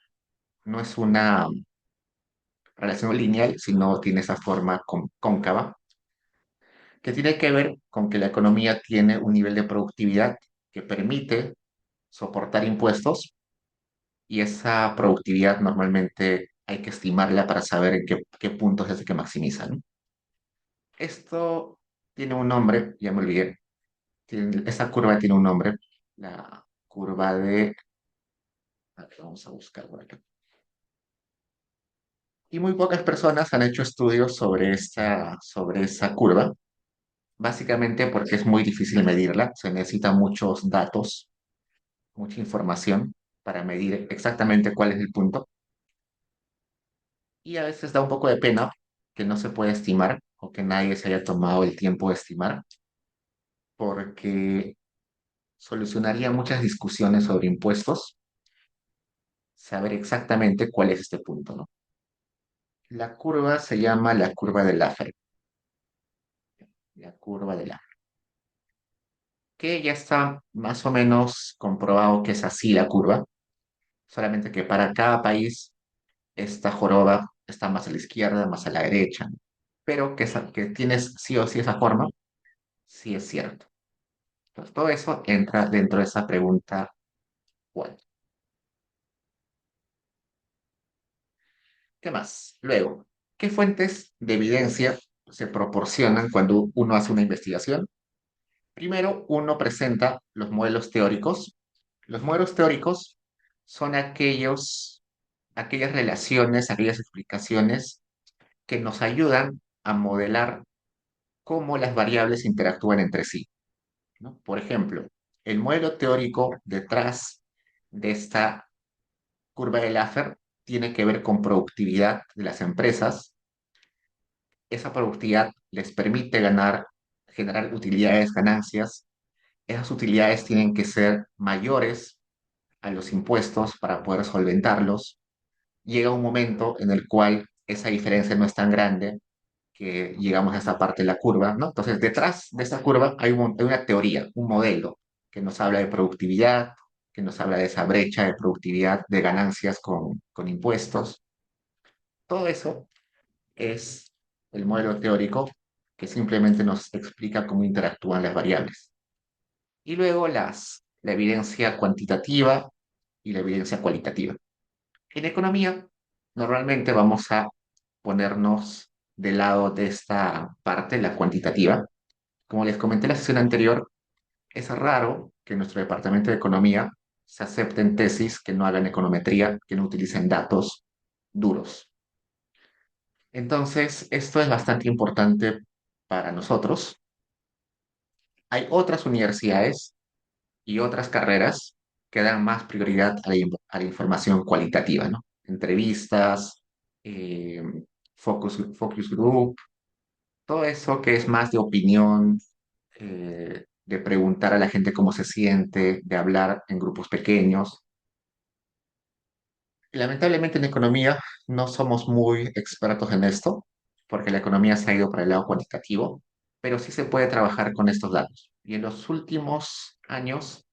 relación lineal, sino tiene esa forma cóncava, que tiene que ver con que la economía tiene un nivel de productividad que permite soportar impuestos y esa productividad normalmente hay que estimarla para saber en qué puntos es el que maximiza, ¿no? Esto tiene un nombre, ya me olvidé, esta curva tiene un nombre, la curva de, a ver, vamos a buscar por acá. Y muy pocas personas han hecho estudios sobre esa curva, básicamente porque es muy difícil medirla, se necesitan muchos datos, mucha información para medir exactamente cuál es el punto. Y a veces da un poco de pena que no se pueda estimar o que nadie se haya tomado el tiempo de estimar, porque solucionaría muchas discusiones sobre impuestos, saber exactamente cuál es este punto, ¿no? La curva se llama la curva de Laffer, la curva de Laffer, que ya está más o menos comprobado que es así la curva, solamente que para cada país esta joroba está más a la izquierda, más a la derecha, ¿no? Pero que tienes sí o sí esa forma, sí es cierto. Entonces, todo eso entra dentro de esa pregunta, ¿cuál? ¿Qué más? Luego, ¿qué fuentes de evidencia se proporcionan cuando uno hace una investigación? Primero, uno presenta los modelos teóricos. Los modelos teóricos son aquellas relaciones, aquellas explicaciones que nos ayudan a modelar cómo las variables interactúan entre sí, ¿no? Por ejemplo, el modelo teórico detrás de esta curva de Laffer tiene que ver con productividad de las empresas. Esa productividad les permite generar utilidades, ganancias. Esas utilidades tienen que ser mayores a los impuestos para poder solventarlos. Llega un momento en el cual esa diferencia no es tan grande que llegamos a esa parte de la curva, ¿no? Entonces, detrás de esa curva hay una teoría, un modelo que nos habla de productividad, que nos habla de esa brecha de productividad, de ganancias con impuestos. Todo eso es el modelo teórico que simplemente nos explica cómo interactúan las variables. Y luego la evidencia cuantitativa y la evidencia cualitativa. En economía, normalmente vamos a ponernos del lado de esta parte, la cuantitativa. Como les comenté en la sesión anterior, es raro que en nuestro departamento de economía se acepten tesis que no hagan econometría, que no utilicen datos duros. Entonces, esto es bastante importante para nosotros. Hay otras universidades y otras carreras que dan más prioridad a la información cualitativa, ¿no? Entrevistas, eh, focus group, todo eso que es más de opinión, de preguntar a la gente cómo se siente, de hablar en grupos pequeños. Lamentablemente en economía no somos muy expertos en esto, porque la economía se ha ido para el lado cuantitativo, pero sí se puede trabajar con estos datos. Y en los últimos años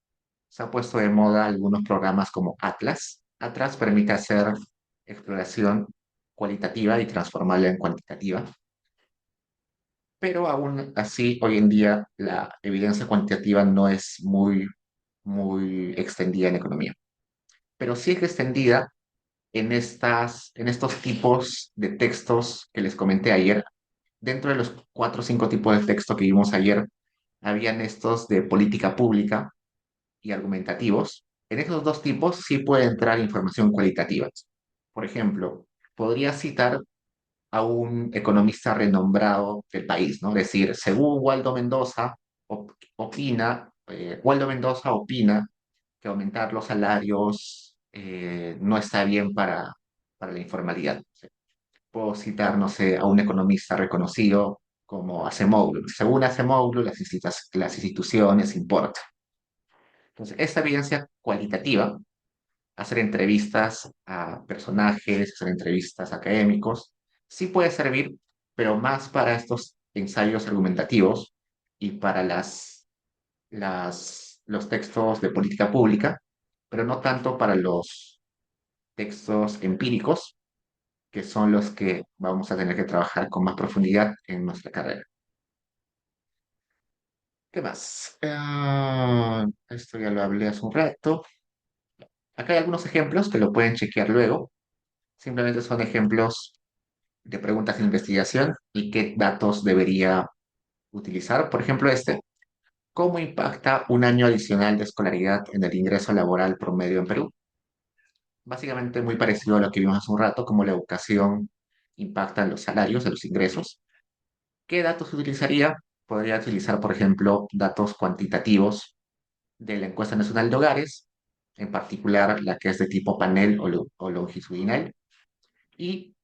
se ha puesto de moda algunos programas como Atlas. Atlas permite hacer exploración cualitativa y transformarla en cuantitativa, pero aún así hoy en día la evidencia cuantitativa no es muy extendida en economía, pero sí es extendida en estos tipos de textos que les comenté ayer. Dentro de los cuatro o cinco tipos de texto que vimos ayer, habían estos de política pública y argumentativos. En esos dos tipos sí puede entrar información cualitativa. Por ejemplo, podría citar a un economista renombrado del país, ¿no? Es decir, según Waldo Mendoza opina que aumentar los salarios no está bien para la informalidad. Puedo citar, no sé, a un economista reconocido como Acemoglu. Según Acemoglu, las instituciones importan. Entonces, esta evidencia cualitativa, hacer entrevistas a personajes, hacer entrevistas a académicos, sí puede servir, pero más para estos ensayos argumentativos y para los textos de política pública, pero no tanto para los textos empíricos, que son los que vamos a tener que trabajar con más profundidad en nuestra carrera. ¿Qué más? Esto ya lo hablé hace un rato. Acá hay algunos ejemplos que lo pueden chequear luego. Simplemente son ejemplos de preguntas de investigación y qué datos debería utilizar. Por ejemplo, ¿cómo impacta un año adicional de escolaridad en el ingreso laboral promedio en Perú? Básicamente muy parecido a lo que vimos hace un rato, cómo la educación impacta en los salarios, en los ingresos. ¿Qué datos utilizaría? Podría utilizar, por ejemplo, datos cuantitativos de la encuesta nacional de hogares, en particular la que es de tipo panel o longitudinal, y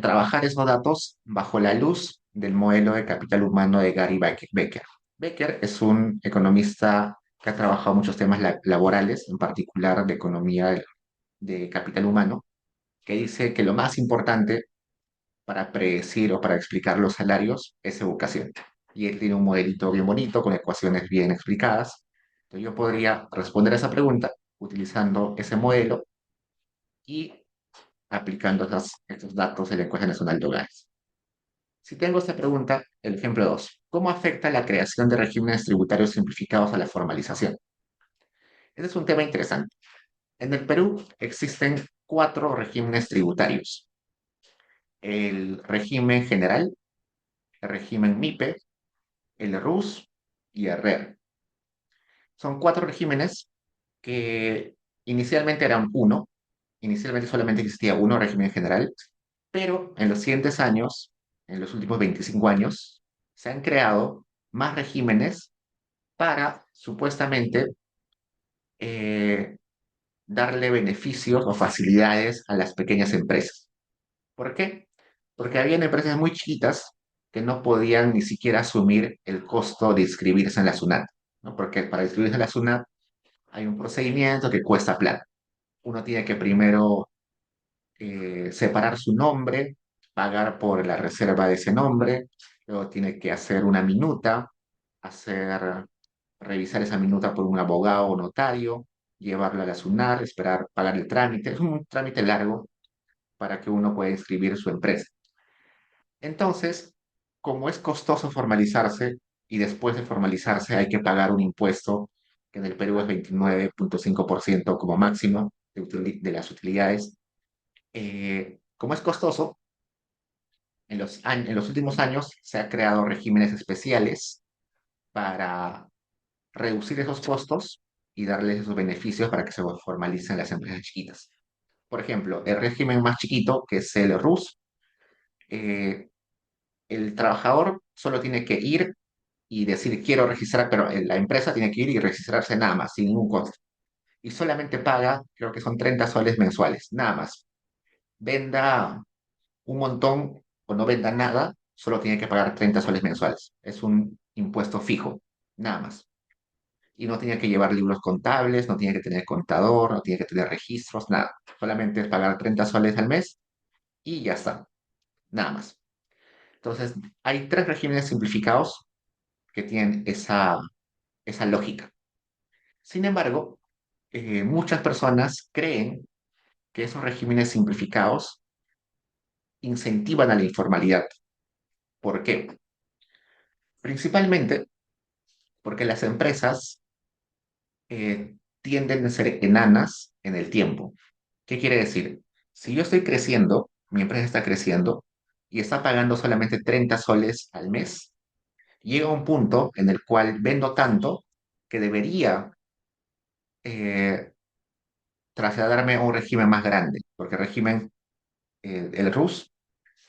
trabajar esos datos bajo la luz del modelo de capital humano de Gary Becker. Becker es un economista que ha trabajado muchos temas laborales, en particular de economía de capital humano, que dice que lo más importante para predecir o para explicar los salarios es educación. Y él tiene un modelito bien bonito con ecuaciones bien explicadas. Entonces yo podría responder a esa pregunta utilizando ese modelo y aplicando estos datos de la encuesta nacional de hogares. Si tengo esta pregunta, el ejemplo 2: ¿cómo afecta la creación de regímenes tributarios simplificados a la formalización? Este es un tema interesante. En el Perú existen cuatro regímenes tributarios. el régimen general, el régimen MIPE, el RUS y el RER. Son cuatro regímenes que inicialmente eran uno, inicialmente solamente existía uno régimen general, pero en los siguientes años, en los últimos 25 años, se han creado más regímenes para supuestamente eh, darle beneficios o facilidades a las pequeñas empresas. ¿Por qué? Porque habían empresas muy chiquitas que no podían ni siquiera asumir el costo de inscribirse en la SUNAT, ¿no? Porque para inscribirse en la SUNAT hay un procedimiento que cuesta plata. Uno tiene que primero separar su nombre, pagar por la reserva de ese nombre, luego tiene que hacer una minuta, hacer, revisar esa minuta por un abogado o notario, llevarla a la SUNAT, esperar, pagar el trámite. Es un trámite largo para que uno pueda inscribir su empresa. Entonces, como es costoso formalizarse y después de formalizarse hay que pagar un impuesto que en el Perú es 29,5% como máximo de las utilidades, como es costoso, en los últimos años se han creado regímenes especiales para reducir esos costos y darles esos beneficios para que se formalicen las empresas chiquitas. Por ejemplo, el régimen más chiquito, que es el RUS, eh, el trabajador solo tiene que ir y decir quiero registrar, pero la empresa tiene que ir y registrarse nada más, sin ningún costo. Y solamente paga, creo que son 30 soles mensuales, nada más. Venda un montón o no venda nada, solo tiene que pagar 30 soles mensuales. Es un impuesto fijo, nada más. Y no tiene que llevar libros contables, no tiene que tener contador, no tiene que tener registros, nada. Solamente es pagar 30 soles al mes y ya está, nada más. Entonces, hay tres regímenes simplificados que tienen esa lógica. Sin embargo, muchas personas creen que esos regímenes simplificados incentivan a la informalidad. ¿Por qué? Principalmente porque las empresas tienden a ser enanas en el tiempo. ¿Qué quiere decir? Si yo estoy creciendo, mi empresa está creciendo y está pagando solamente 30 soles al mes, llega un punto en el cual vendo tanto que debería eh, trasladarme a un régimen más grande, porque el RUS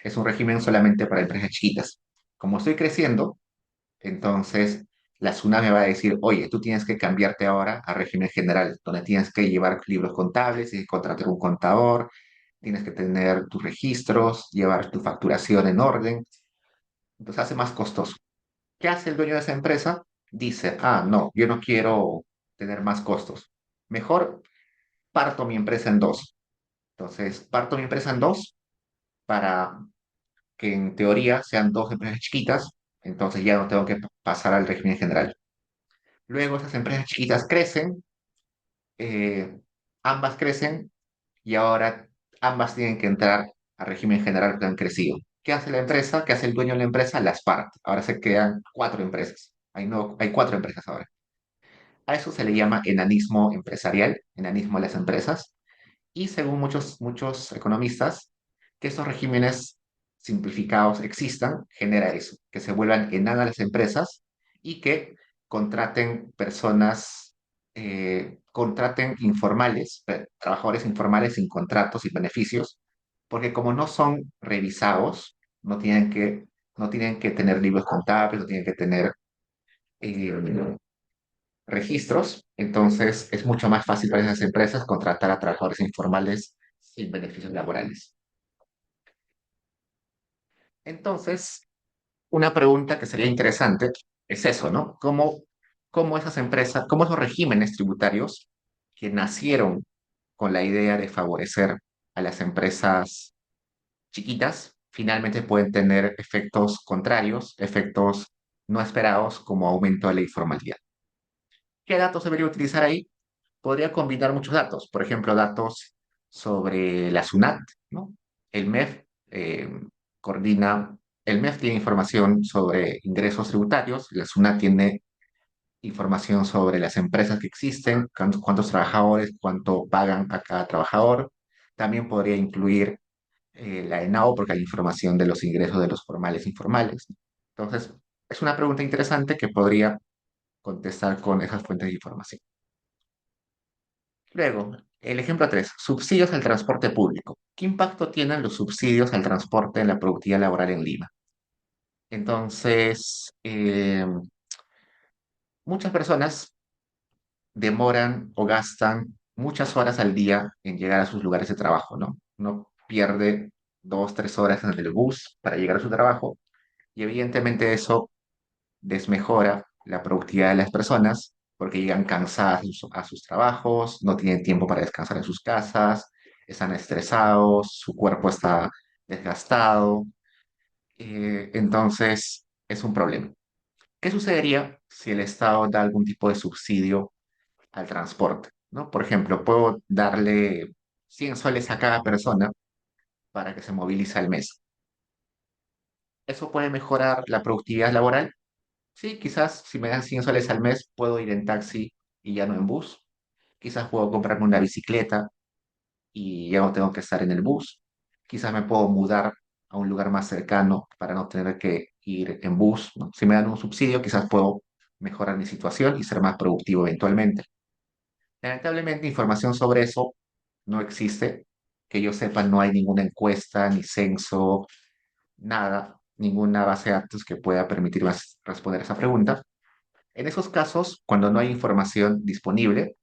es un régimen solamente para empresas chiquitas. Como estoy creciendo, entonces la SUNAT me va a decir, oye, tú tienes que cambiarte ahora a régimen general, donde tienes que llevar libros contables, tienes que contratar un contador, tienes que tener tus registros, llevar tu facturación en orden. Entonces hace más costoso. ¿Qué hace el dueño de esa empresa? Dice, ah, no, yo no quiero tener más costos. Mejor parto mi empresa en dos. Entonces, parto mi empresa en dos para que en teoría sean dos empresas chiquitas, entonces ya no tengo que pasar al régimen general. Luego esas empresas chiquitas crecen, eh, ambas crecen y ahora ambas tienen que entrar al régimen general que han crecido. ¿Qué hace la empresa? ¿Qué hace el dueño de la empresa? Las parte. Ahora se quedan cuatro empresas. Hay cuatro empresas ahora. A eso se le llama enanismo empresarial, enanismo de las empresas. Y según muchos economistas, que esos regímenes simplificados existan, genera eso, que se vuelvan enanas las empresas y que contraten personas, contraten informales, trabajadores informales sin contratos y beneficios, porque como no son revisados, no tienen que tener libros contables, no tienen que tener eh, registros, entonces es mucho más fácil para esas empresas contratar a trabajadores informales sin beneficios laborales. Entonces, una pregunta que sería interesante es eso, ¿no? ¿Cómo esas empresas, cómo esos regímenes tributarios que nacieron con la idea de favorecer a las empresas chiquitas, finalmente pueden tener efectos contrarios, efectos no esperados como aumento de la informalidad? ¿Qué datos debería utilizar ahí? Podría combinar muchos datos, por ejemplo, datos sobre la SUNAT, ¿no? El MEF coordina, el MEF tiene información sobre ingresos tributarios, la SUNAT tiene información sobre las empresas que existen, cuántos trabajadores, cuánto pagan a cada trabajador. También podría incluir la ENAO porque hay información de los ingresos de los formales e informales. Entonces, es una pregunta interesante que podría contestar con esas fuentes de información. Luego, el ejemplo 3: subsidios al transporte público. ¿Qué impacto tienen los subsidios al transporte en la productividad laboral en Lima? Entonces, muchas personas demoran o gastan muchas horas al día en llegar a sus lugares de trabajo, ¿no? Uno pierde 2, 3 horas en el bus para llegar a su trabajo y evidentemente eso desmejora la productividad de las personas porque llegan cansadas a sus trabajos, no tienen tiempo para descansar en sus casas, están estresados, su cuerpo está desgastado, entonces es un problema. ¿Qué sucedería si el Estado da algún tipo de subsidio al transporte? ¿No? Por ejemplo, puedo darle 100 soles a cada persona para que se movilice al mes. ¿Eso puede mejorar la productividad laboral? Sí, quizás si me dan 100 soles al mes puedo ir en taxi y ya no en bus. Quizás puedo comprarme una bicicleta y ya no tengo que estar en el bus. Quizás me puedo mudar a un lugar más cercano para no tener que ir en bus, ¿no? Si me dan un subsidio, quizás puedo mejorar mi situación y ser más productivo eventualmente. Lamentablemente, información sobre eso no existe. Que yo sepa, no hay ninguna encuesta, ni censo, nada, ninguna base de datos que pueda permitirme responder esa pregunta. En esos casos, cuando no hay información disponible,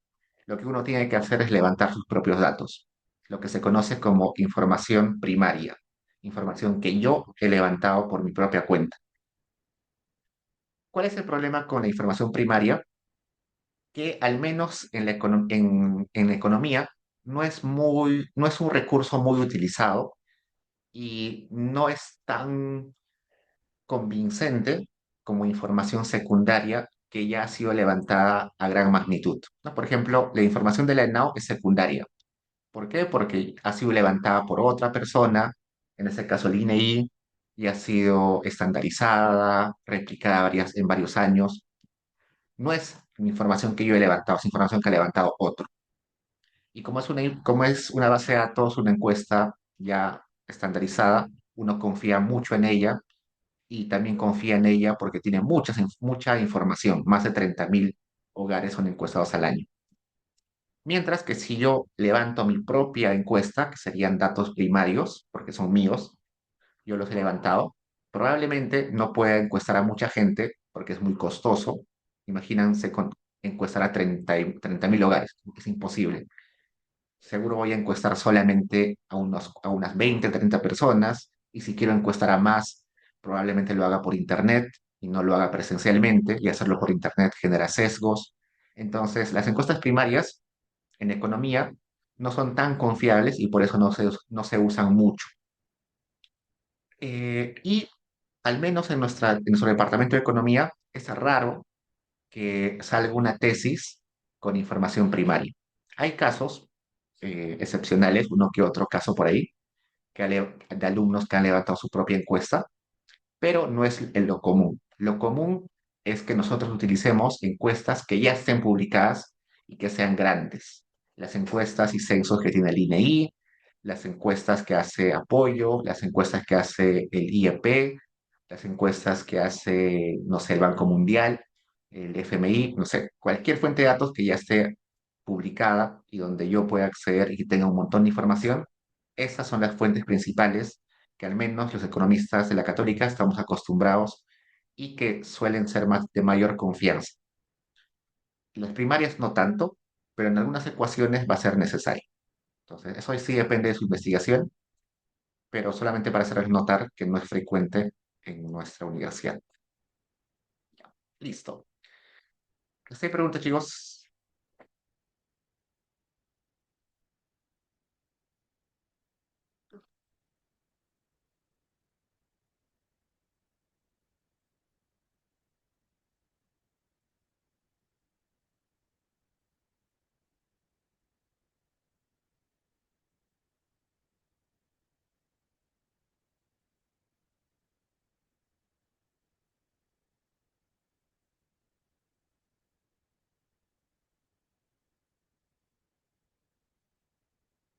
lo que uno tiene que hacer es levantar sus propios datos, lo que se conoce como información primaria, información que yo he levantado por mi propia cuenta. ¿Cuál es el problema con la información primaria? Que al menos en la economía no es un recurso muy utilizado y no es tan convincente como información secundaria que ya ha sido levantada a gran magnitud, ¿no? Por ejemplo, la información de la ENAO es secundaria. ¿Por qué? Porque ha sido levantada por otra persona, en este caso el INEI, y ha sido estandarizada, replicada en varios años. No es información que yo he levantado, es información que ha levantado otro. Y como es una base de datos, una encuesta ya estandarizada, uno confía mucho en ella y también confía en ella porque tiene mucha información. Más de 30.000 hogares son encuestados al año. Mientras que si yo levanto mi propia encuesta, que serían datos primarios, porque son míos, yo los he levantado, probablemente no pueda encuestar a mucha gente porque es muy costoso. Imagínense encuestar a 30.000 hogares, es imposible. Seguro voy a encuestar solamente a unas 20, 30 personas, y si quiero encuestar a más, probablemente lo haga por internet y no lo haga presencialmente, y hacerlo por internet genera sesgos. Entonces, las encuestas primarias en economía no son tan confiables y por eso no se usan mucho. Y al menos en nuestro departamento de economía es raro que salga una tesis con información primaria. Hay casos excepcionales, uno que otro caso por ahí, de alumnos que han levantado su propia encuesta, pero no es lo común. Lo común es que nosotros utilicemos encuestas que ya estén publicadas y que sean grandes. Las encuestas y censos que tiene el INEI, las encuestas que hace Apoyo, las encuestas que hace el IEP, las encuestas que hace, no sé, el Banco Mundial, el FMI, no sé, cualquier fuente de datos que ya esté publicada y donde yo pueda acceder y tenga un montón de información. Esas son las fuentes principales que al menos los economistas de la Católica estamos acostumbrados y que suelen ser más de mayor confianza. Las primarias no tanto, pero en algunas ecuaciones va a ser necesario. Entonces, eso sí depende de su investigación, pero solamente para hacerles notar que no es frecuente en nuestra universidad. Listo. ¿Les preguntas, chicos?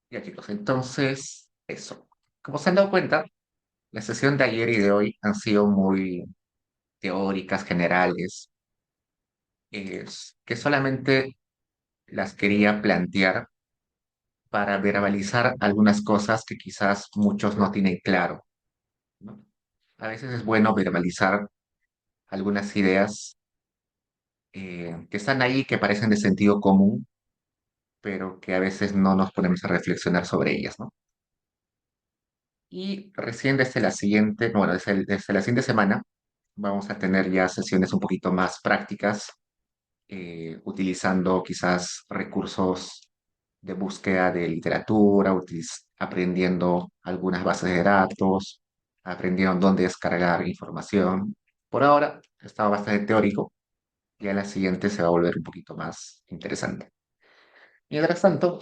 Ya, chicos, entonces, eso. Como se han dado cuenta, la sesión de ayer y de hoy han sido muy teóricas, generales, que solamente las quería plantear para verbalizar algunas cosas que quizás muchos no tienen claro, ¿no? A veces es bueno verbalizar algunas ideas que están ahí, que parecen de sentido común, pero que a veces no nos ponemos a reflexionar sobre ellas, ¿no? Y recién desde la siguiente, bueno, desde la siguiente semana vamos a tener ya sesiones un poquito más prácticas, utilizando quizás recursos de búsqueda de literatura, aprendiendo algunas bases de datos, aprendiendo dónde descargar información. Por ahora está bastante teórico, ya la siguiente se va a volver un poquito más interesante. Mientras tanto,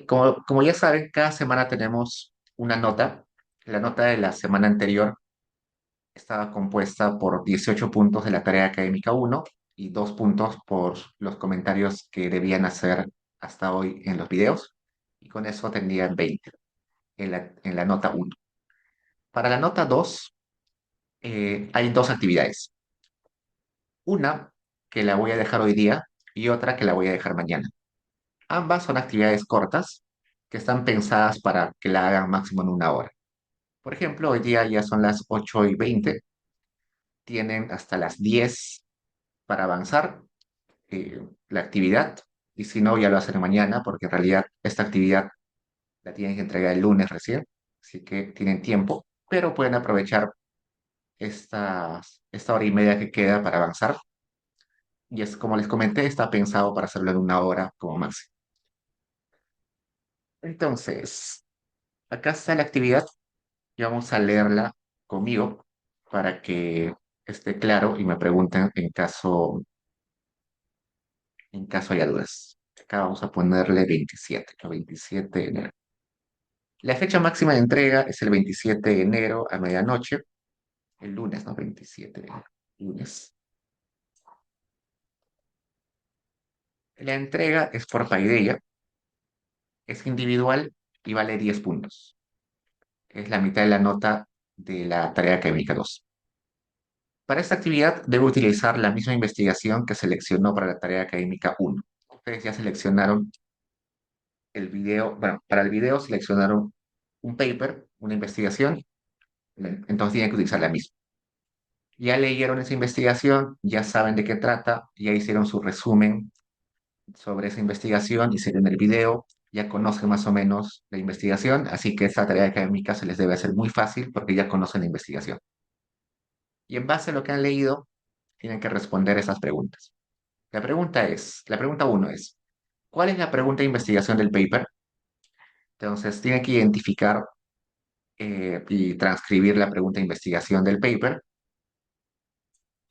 como ya saben, cada semana tenemos una nota. La nota de la semana anterior estaba compuesta por 18 puntos de la tarea académica uno y 2 puntos por los comentarios que debían hacer hasta hoy en los videos. Y con eso tendrían 20 en la nota uno. Para la nota 2 hay dos actividades. Una que la voy a dejar hoy día y otra que la voy a dejar mañana. Ambas son actividades cortas que están pensadas para que la hagan máximo en una hora. Por ejemplo, hoy día ya son las 8:20, tienen hasta las 10 para avanzar la actividad, y si no, ya lo hacen mañana, porque en realidad esta actividad la tienen que entregar el lunes recién, así que tienen tiempo, pero pueden aprovechar esta hora y media que queda para avanzar. Y es como les comenté, está pensado para hacerlo en una hora como máximo. Entonces, acá está la actividad y vamos a leerla conmigo para que esté claro y me pregunten en caso haya dudas. Acá vamos a ponerle 27, el 27 de enero. La fecha máxima de entrega es el 27 de enero a medianoche, el lunes, ¿no? 27 de enero, lunes. La entrega es por Paideia, es individual y vale 10 puntos. Es la mitad de la nota de la tarea académica 2. Para esta actividad debe utilizar la misma investigación que seleccionó para la tarea académica uno. Ustedes ya seleccionaron el video, bueno, para el video seleccionaron un paper, una investigación, entonces tienen que utilizar la misma. Ya leyeron esa investigación, ya saben de qué trata, ya hicieron su resumen sobre esa investigación, hicieron el video, ya conocen más o menos la investigación, así que esta tarea académica se les debe hacer muy fácil porque ya conocen la investigación. Y en base a lo que han leído, tienen que responder esas preguntas. La pregunta uno es, ¿cuál es la pregunta de investigación del paper? Entonces, tienen que identificar y transcribir la pregunta de investigación del paper.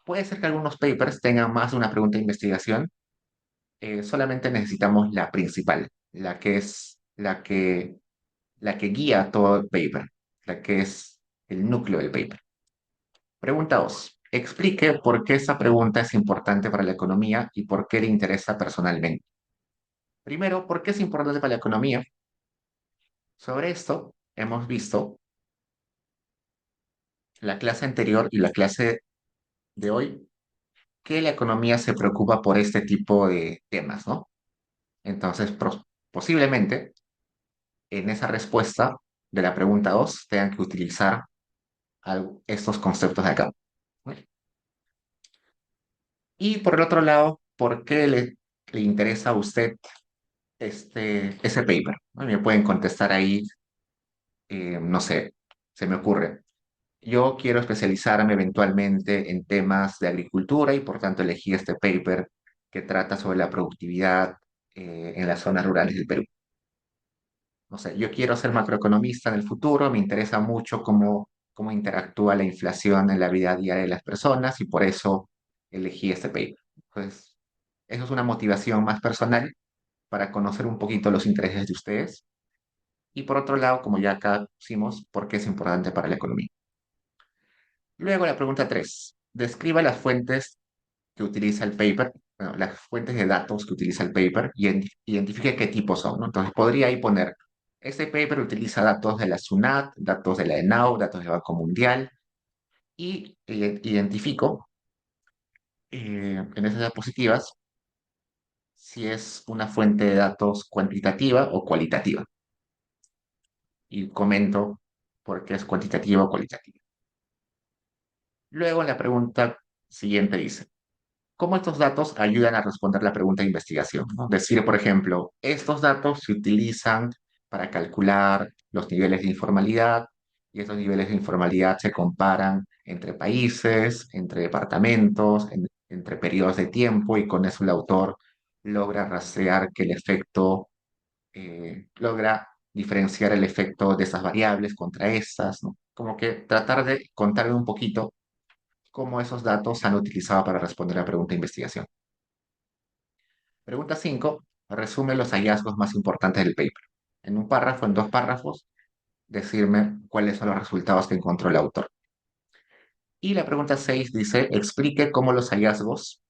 Puede ser que algunos papers tengan más de una pregunta de investigación. Solamente necesitamos la principal, la que guía todo el paper, la que es el núcleo del paper. Pregunta 2. Explique por qué esa pregunta es importante para la economía y por qué le interesa personalmente. Primero, ¿por qué es importante para la economía? Sobre esto hemos visto la clase anterior y la clase de hoy que la economía se preocupa por este tipo de temas, ¿no? Entonces, posiblemente en esa respuesta de la pregunta 2 tengan que utilizar estos conceptos de acá. ¿No? Y por el otro lado, ¿por qué le interesa a usted ese paper? ¿No? Me pueden contestar ahí, no sé, se me ocurre. Yo quiero especializarme eventualmente en temas de agricultura y por tanto elegí este paper que trata sobre la productividad en las zonas rurales del Perú. No sé, yo quiero ser macroeconomista en el futuro, me interesa mucho cómo interactúa la inflación en la vida diaria de las personas y por eso elegí este paper. Entonces, eso es una motivación más personal para conocer un poquito los intereses de ustedes. Y por otro lado, como ya acá pusimos, ¿por qué es importante para la economía? Luego la pregunta 3. Describa las fuentes que utiliza el paper, bueno, las fuentes de datos que utiliza el paper y identifique qué tipos son, ¿no? Entonces podría ahí poner Este paper utiliza datos de la SUNAT, datos de la ENAU, datos del Banco Mundial y identifico en esas diapositivas si es una fuente de datos cuantitativa o cualitativa. Y comento por qué es cuantitativa o cualitativa. Luego la pregunta siguiente dice, ¿cómo estos datos ayudan a responder la pregunta de investigación? ¿No? Decir, por ejemplo, estos datos se utilizan para calcular los niveles de informalidad y estos niveles de informalidad se comparan entre países, entre departamentos, entre periodos de tiempo y con eso el autor logra rastrear que el efecto, logra diferenciar el efecto de esas variables contra estas, ¿no? Como que tratar de contarle un poquito cómo esos datos se han utilizado para responder la pregunta de investigación. Pregunta 5. Resume los hallazgos más importantes del paper. En un párrafo, en dos párrafos, decirme cuáles son los resultados que encontró el autor. Y la pregunta 6 dice, explique cómo los hallazgos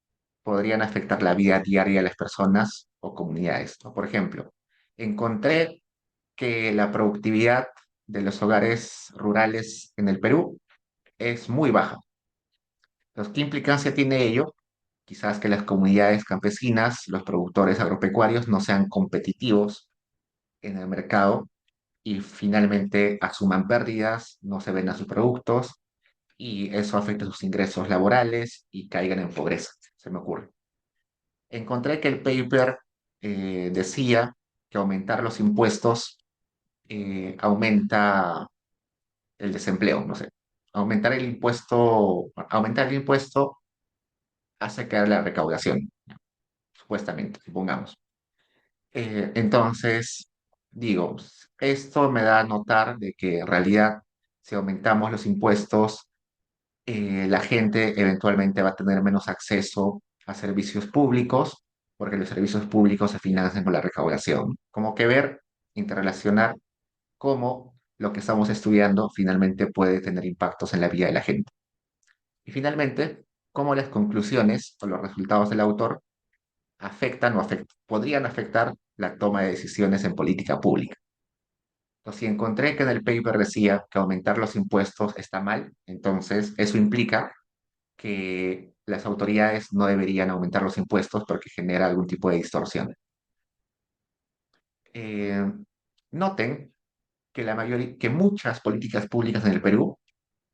podrían afectar la vida diaria de las personas o comunidades, ¿no? Por ejemplo, encontré que la productividad de los hogares rurales en el Perú es muy baja. Entonces, ¿qué implicancia tiene ello? Quizás que las comunidades campesinas, los productores agropecuarios no sean competitivos en el mercado y finalmente asuman pérdidas, no se vendan sus productos y eso afecta sus ingresos laborales y caigan en pobreza, se me ocurre. Encontré que el paper decía que aumentar los impuestos aumenta el desempleo, no sé. Aumentar el impuesto hace caer la recaudación, supuestamente, supongamos. Entonces, digo, esto me da a notar de que en realidad, si aumentamos los impuestos, la gente eventualmente va a tener menos acceso a servicios públicos, porque los servicios públicos se financian con la recaudación. Como que ver, interrelacionar cómo lo que estamos estudiando finalmente puede tener impactos en la vida de la gente. Y finalmente, cómo las conclusiones o los resultados del autor afectan podrían afectar la toma de decisiones en política pública. Entonces, si encontré que en el paper decía que aumentar los impuestos está mal, entonces eso implica que las autoridades no deberían aumentar los impuestos porque genera algún tipo de distorsión. Eh, Noten que, que muchas políticas públicas en el Perú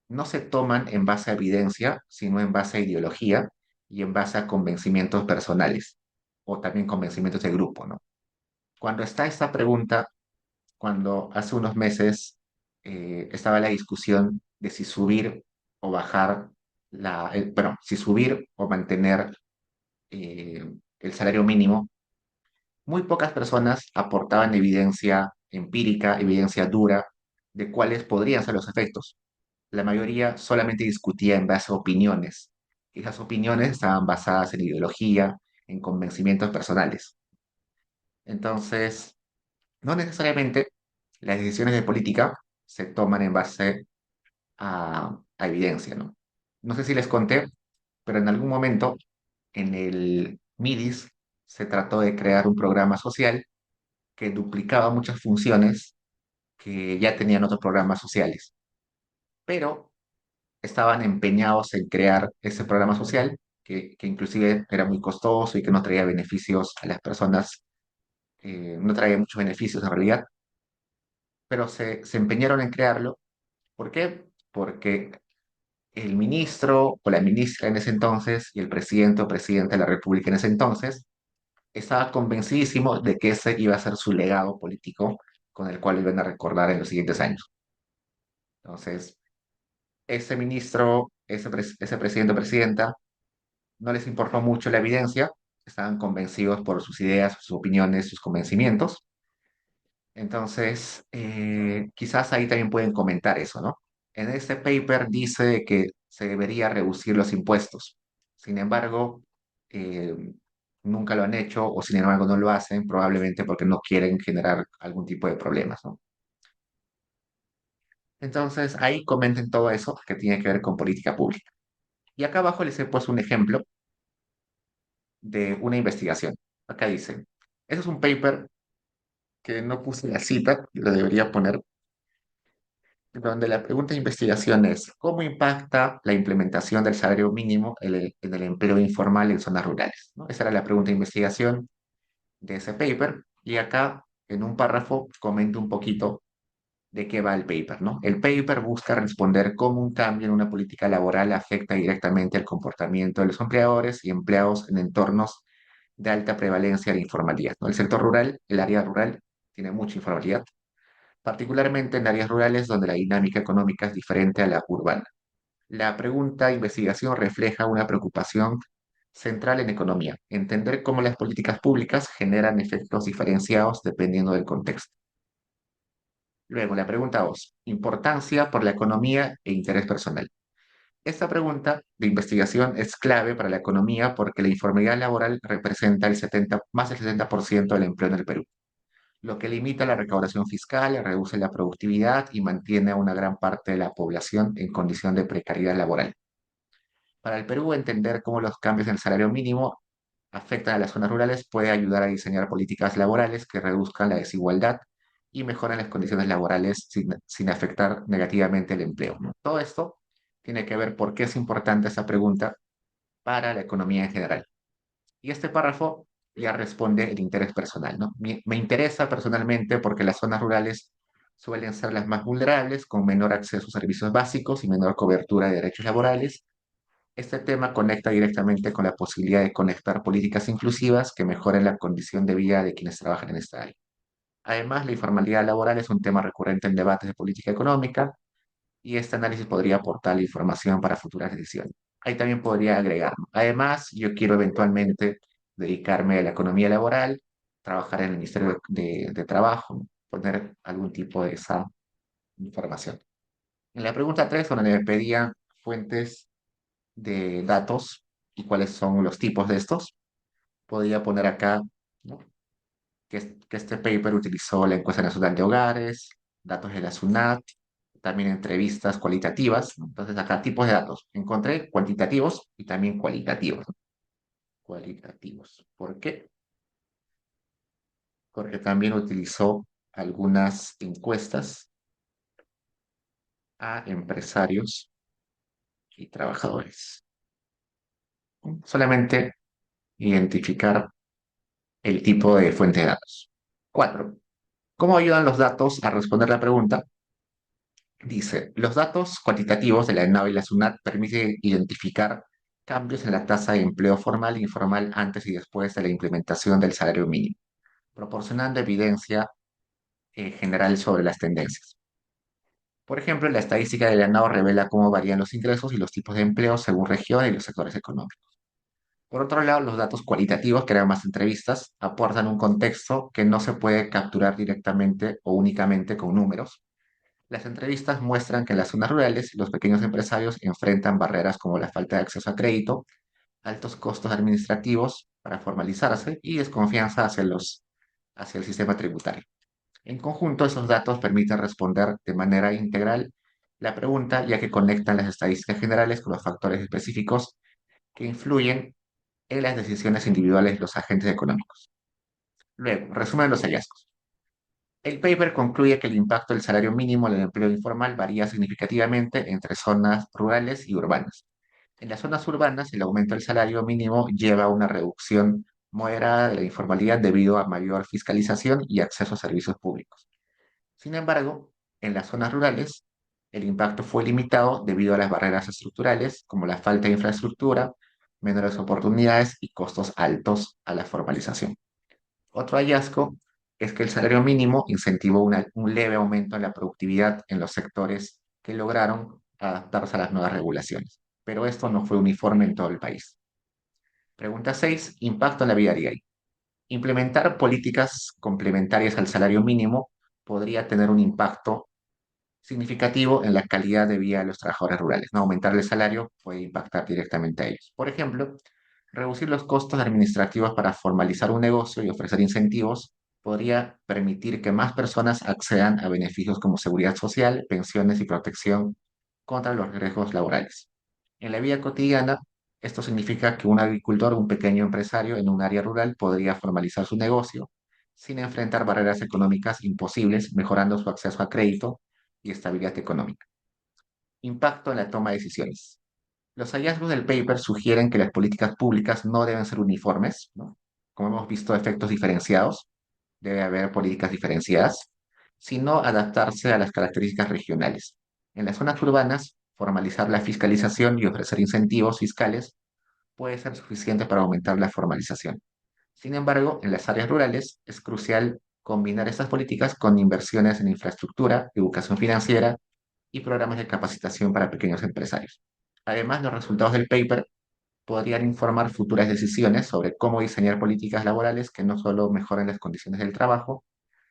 no se toman en base a evidencia, sino en base a ideología y en base a convencimientos personales o también convencimientos de grupo, ¿no? Cuando está esta pregunta, cuando hace unos meses estaba la discusión de si subir o bajar bueno, si subir o mantener eh, el salario mínimo, muy pocas personas aportaban evidencia empírica, evidencia dura de cuáles podrían ser los efectos. La mayoría solamente discutía en base a opiniones. Y esas opiniones estaban basadas en ideología, en convencimientos personales. Entonces, no necesariamente las decisiones de política se toman en base a evidencia, ¿no? No sé si les conté, pero en algún momento en el MIDIS se trató de crear un programa social que duplicaba muchas funciones que ya tenían otros programas sociales, pero estaban empeñados en crear ese programa social que inclusive era muy costoso y que no traía beneficios a las personas, no traía muchos beneficios en realidad, pero se empeñaron en crearlo. ¿Por qué? Porque el ministro o la ministra en ese entonces y el presidente o presidente de la República en ese entonces estaba convencidísimo de que ese iba a ser su legado político con el cual iban a recordar en los siguientes años. Entonces, ese ministro, ese presidente o presidenta, no les importó mucho la evidencia, estaban convencidos por sus ideas, sus opiniones, sus convencimientos. Entonces, quizás ahí también pueden comentar eso, ¿no? En este paper dice que se debería reducir los impuestos. Sin embargo, eh, nunca lo han hecho o sin embargo no lo hacen, probablemente porque no quieren generar algún tipo de problemas, ¿no? Entonces, ahí comenten todo eso que tiene que ver con política pública. Y acá abajo les he puesto un ejemplo de una investigación. Acá dice, eso es un paper que no puse la cita, lo debería poner, donde la pregunta de investigación es, ¿cómo impacta la implementación del salario mínimo en el empleo informal en zonas rurales? ¿No? Esa era la pregunta de investigación de ese paper, y acá en un párrafo comento un poquito de qué va el paper, ¿no? El paper busca responder cómo un cambio en una política laboral afecta directamente el comportamiento de los empleadores y empleados en entornos de alta prevalencia de informalidad, ¿no? El sector rural, el área rural, tiene mucha informalidad, particularmente en áreas rurales donde la dinámica económica es diferente a la urbana. La pregunta de investigación refleja una preocupación central en economía, entender cómo las políticas públicas generan efectos diferenciados dependiendo del contexto. Luego, la pregunta 2, importancia por la economía e interés personal. Esta pregunta de investigación es clave para la economía porque la informalidad laboral representa más del 70% del empleo en el Perú, lo que limita la recaudación fiscal, reduce la productividad y mantiene a una gran parte de la población en condición de precariedad laboral. Para el Perú, entender cómo los cambios en el salario mínimo afectan a las zonas rurales puede ayudar a diseñar políticas laborales que reduzcan la desigualdad y mejoren las condiciones laborales sin afectar negativamente el empleo, ¿no? Todo esto tiene que ver por qué es importante esta pregunta para la economía en general. Y este párrafo ya responde el interés personal, ¿no? Me interesa personalmente porque las zonas rurales suelen ser las más vulnerables, con menor acceso a servicios básicos y menor cobertura de derechos laborales. Este tema conecta directamente con la posibilidad de conectar políticas inclusivas que mejoren la condición de vida de quienes trabajan en esta área. Además, la informalidad laboral es un tema recurrente en debates de política económica y este análisis podría aportar la información para futuras decisiones. Ahí también podría agregar, ¿no? Además, yo quiero eventualmente dedicarme a la economía laboral, trabajar en el Ministerio de Trabajo, ¿no? Poner algún tipo de esa información. En la pregunta 3, donde me pedían fuentes de datos y cuáles son los tipos de estos, podría poner acá, ¿no? Que este paper utilizó la encuesta nacional de hogares, datos de la SUNAT, también entrevistas cualitativas, ¿no? Entonces acá tipos de datos. Encontré cuantitativos y también cualitativos, ¿no? Cualitativos. ¿Por qué? Porque también utilizó algunas encuestas a empresarios y trabajadores. Solamente identificar el tipo de fuente de datos. 4. ¿Cómo ayudan los datos a responder la pregunta? Dice, los datos cuantitativos de la ENAV y la SUNAT permiten identificar cambios en la tasa de empleo formal e informal antes y después de la implementación del salario mínimo, proporcionando evidencia general sobre las tendencias. Por ejemplo, la estadística de la ENAV revela cómo varían los ingresos y los tipos de empleo según región y los sectores económicos. Por otro lado, los datos cualitativos, que eran más entrevistas, aportan un contexto que no se puede capturar directamente o únicamente con números. Las entrevistas muestran que en las zonas rurales los pequeños empresarios enfrentan barreras como la falta de acceso a crédito, altos costos administrativos para formalizarse y desconfianza hacia el sistema tributario. En conjunto, esos datos permiten responder de manera integral la pregunta, ya que conectan las estadísticas generales con los factores específicos que influyen en las decisiones individuales de los agentes económicos. Luego, resumen de los hallazgos. El paper concluye que el impacto del salario mínimo en el empleo informal varía significativamente entre zonas rurales y urbanas. En las zonas urbanas, el aumento del salario mínimo lleva a una reducción moderada de la informalidad debido a mayor fiscalización y acceso a servicios públicos. Sin embargo, en las zonas rurales, el impacto fue limitado debido a las barreras estructurales, como la falta de infraestructura, menores oportunidades y costos altos a la formalización. Otro hallazgo es que el salario mínimo incentivó un leve aumento en la productividad en los sectores que lograron adaptarse a las nuevas regulaciones, pero esto no fue uniforme en todo el país. Pregunta 6. Impacto en la vida diaria. Implementar políticas complementarias al salario mínimo podría tener un impacto significativo en la calidad de vida de los trabajadores rurales, ¿no? Aumentar el salario puede impactar directamente a ellos. Por ejemplo, reducir los costos administrativos para formalizar un negocio y ofrecer incentivos podría permitir que más personas accedan a beneficios como seguridad social, pensiones y protección contra los riesgos laborales. En la vida cotidiana, esto significa que un agricultor o un pequeño empresario en un área rural podría formalizar su negocio sin enfrentar barreras económicas imposibles, mejorando su acceso a crédito y estabilidad económica. Impacto en la toma de decisiones. Los hallazgos del paper sugieren que las políticas públicas no deben ser uniformes, ¿no? Como hemos visto, efectos diferenciados, debe haber políticas diferenciadas, sino adaptarse a las características regionales. En las zonas urbanas, formalizar la fiscalización y ofrecer incentivos fiscales puede ser suficiente para aumentar la formalización. Sin embargo, en las áreas rurales es crucial combinar estas políticas con inversiones en infraestructura, educación financiera y programas de capacitación para pequeños empresarios. Además, los resultados del paper podrían informar futuras decisiones sobre cómo diseñar políticas laborales que no solo mejoren las condiciones del trabajo,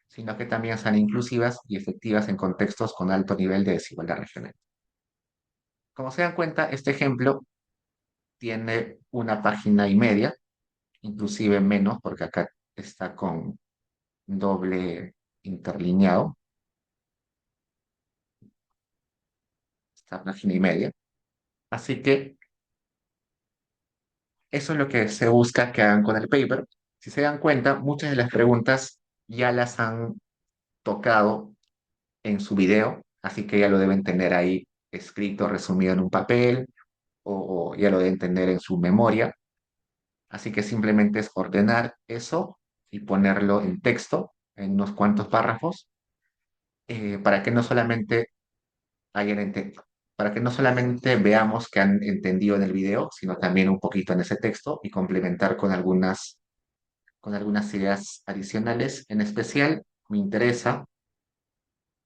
sino que también sean inclusivas y efectivas en contextos con alto nivel de desigualdad regional. Como se dan cuenta, este ejemplo tiene una página y media, inclusive menos, porque acá está con doble interlineado, esta página y media. Así que eso es lo que se busca que hagan con el paper. Si se dan cuenta, muchas de las preguntas ya las han tocado en su video, así que ya lo deben tener ahí escrito, resumido en un papel, o ya lo deben tener en su memoria. Así que simplemente es ordenar eso y ponerlo en texto, en unos cuantos párrafos, para que no solamente hayan para que no solamente veamos que han entendido en el video, sino también un poquito en ese texto y complementar con algunas ideas adicionales. En especial, me interesa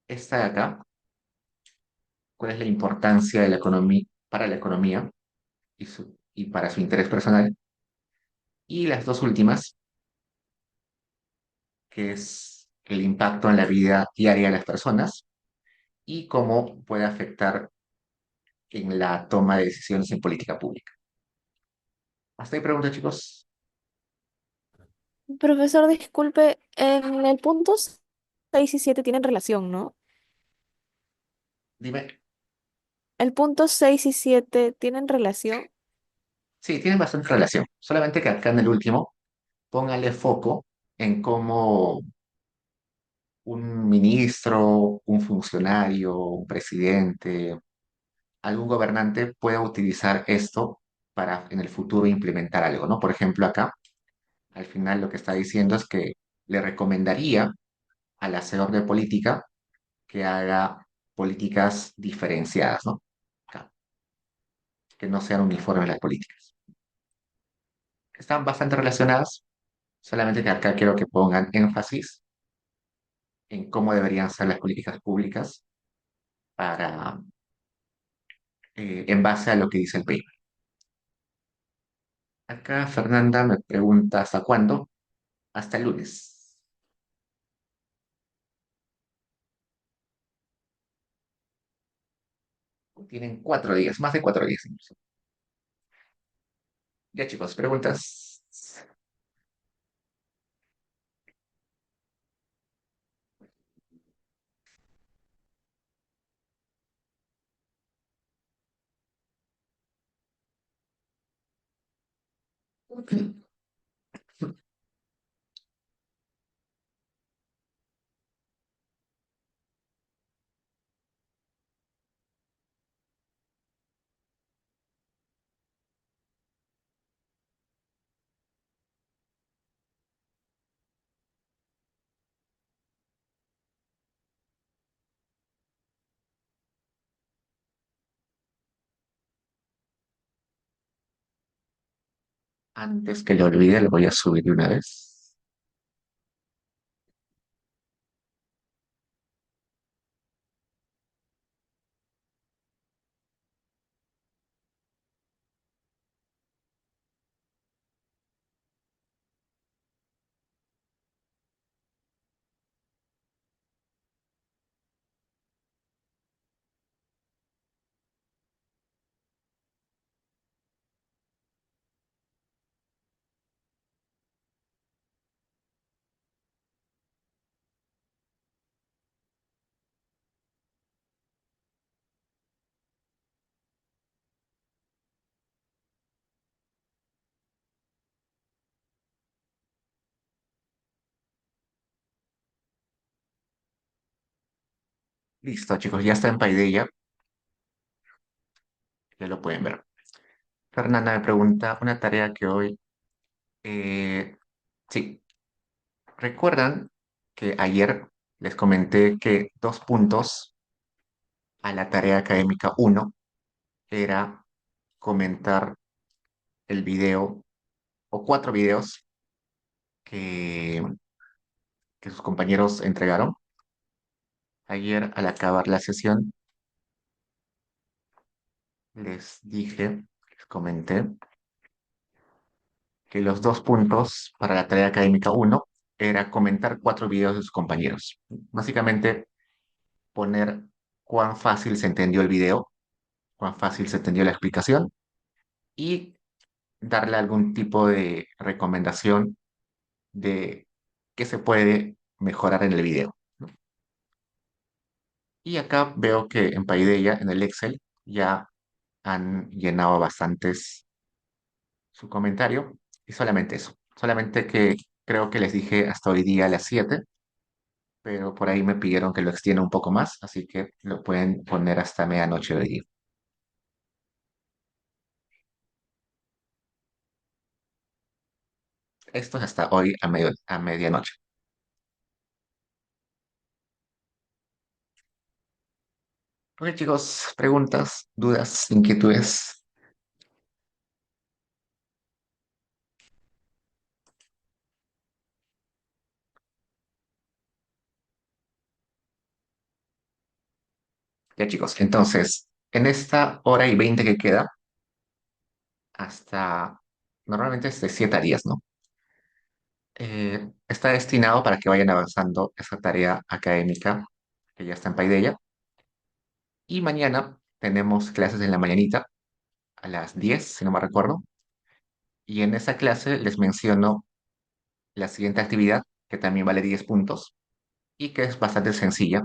esta de acá, cuál es la importancia de la economía para la economía y para su interés personal. Y las dos últimas, que es el impacto en la vida diaria de las personas y cómo puede afectar en la toma de decisiones en política pública. Hasta ahí pregunta, chicos. Profesor, disculpe, en el punto 6 y 7 tienen relación, ¿no? Dime. El punto 6 y 7 tienen relación. Sí, tienen bastante relación. Solamente que acá en el último, póngale foco en cómo un ministro, un funcionario, un presidente, algún gobernante pueda utilizar esto para en el futuro implementar algo, ¿no? Por ejemplo, acá, al final lo que está diciendo es que le recomendaría al hacedor de política que haga políticas diferenciadas, ¿no? Acá, que no sean uniformes las políticas. Están bastante relacionadas, solamente que acá quiero que pongan énfasis en cómo deberían ser las políticas públicas para, en base a lo que dice el paper. Acá Fernanda me pregunta ¿hasta cuándo? Hasta el lunes. Tienen 4 días, más de 4 días incluso. Ya chicos, preguntas. Antes que lo olvide, lo voy a subir de una vez. Listo, chicos, ya está en Paideia, ya lo pueden ver. Fernanda me pregunta una tarea que hoy, sí, ¿recuerdan que ayer les comenté que 2 puntos a la tarea académica uno era comentar el video o 4 videos que, que sus compañeros entregaron? Ayer, al acabar la sesión, les dije, les comenté que los 2 puntos para la tarea académica uno era comentar 4 videos de sus compañeros. Básicamente, poner cuán fácil se entendió el video, cuán fácil se entendió la explicación y darle algún tipo de recomendación de qué se puede mejorar en el video, ¿no? Y acá veo que en Paideia, en el Excel, ya han llenado bastantes su comentario y solamente eso. Solamente que creo que les dije hasta hoy día a las 7, pero por ahí me pidieron que lo extienda un poco más, así que lo pueden poner hasta medianoche de hoy día. Esto es hasta hoy a medianoche. Ok, chicos, preguntas, dudas, inquietudes. Ya, chicos, entonces, en esta hora y 20 que queda, hasta normalmente es de 7 a 10, ¿no? Está destinado para que vayan avanzando esa tarea académica que ya está en Paideia. Y mañana tenemos clases en la mañanita a las 10, si no me recuerdo. Y en esa clase les menciono la siguiente actividad, que también vale 10 puntos y que es bastante sencilla,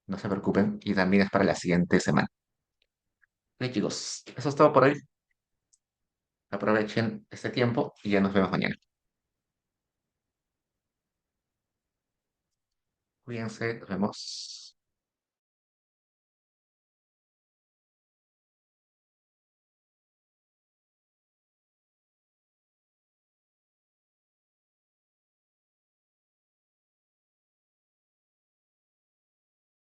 no se preocupen, y también es para la siguiente semana. Ok, chicos, eso es todo por hoy. Aprovechen este tiempo y ya nos vemos mañana. Cuídense, nos vemos.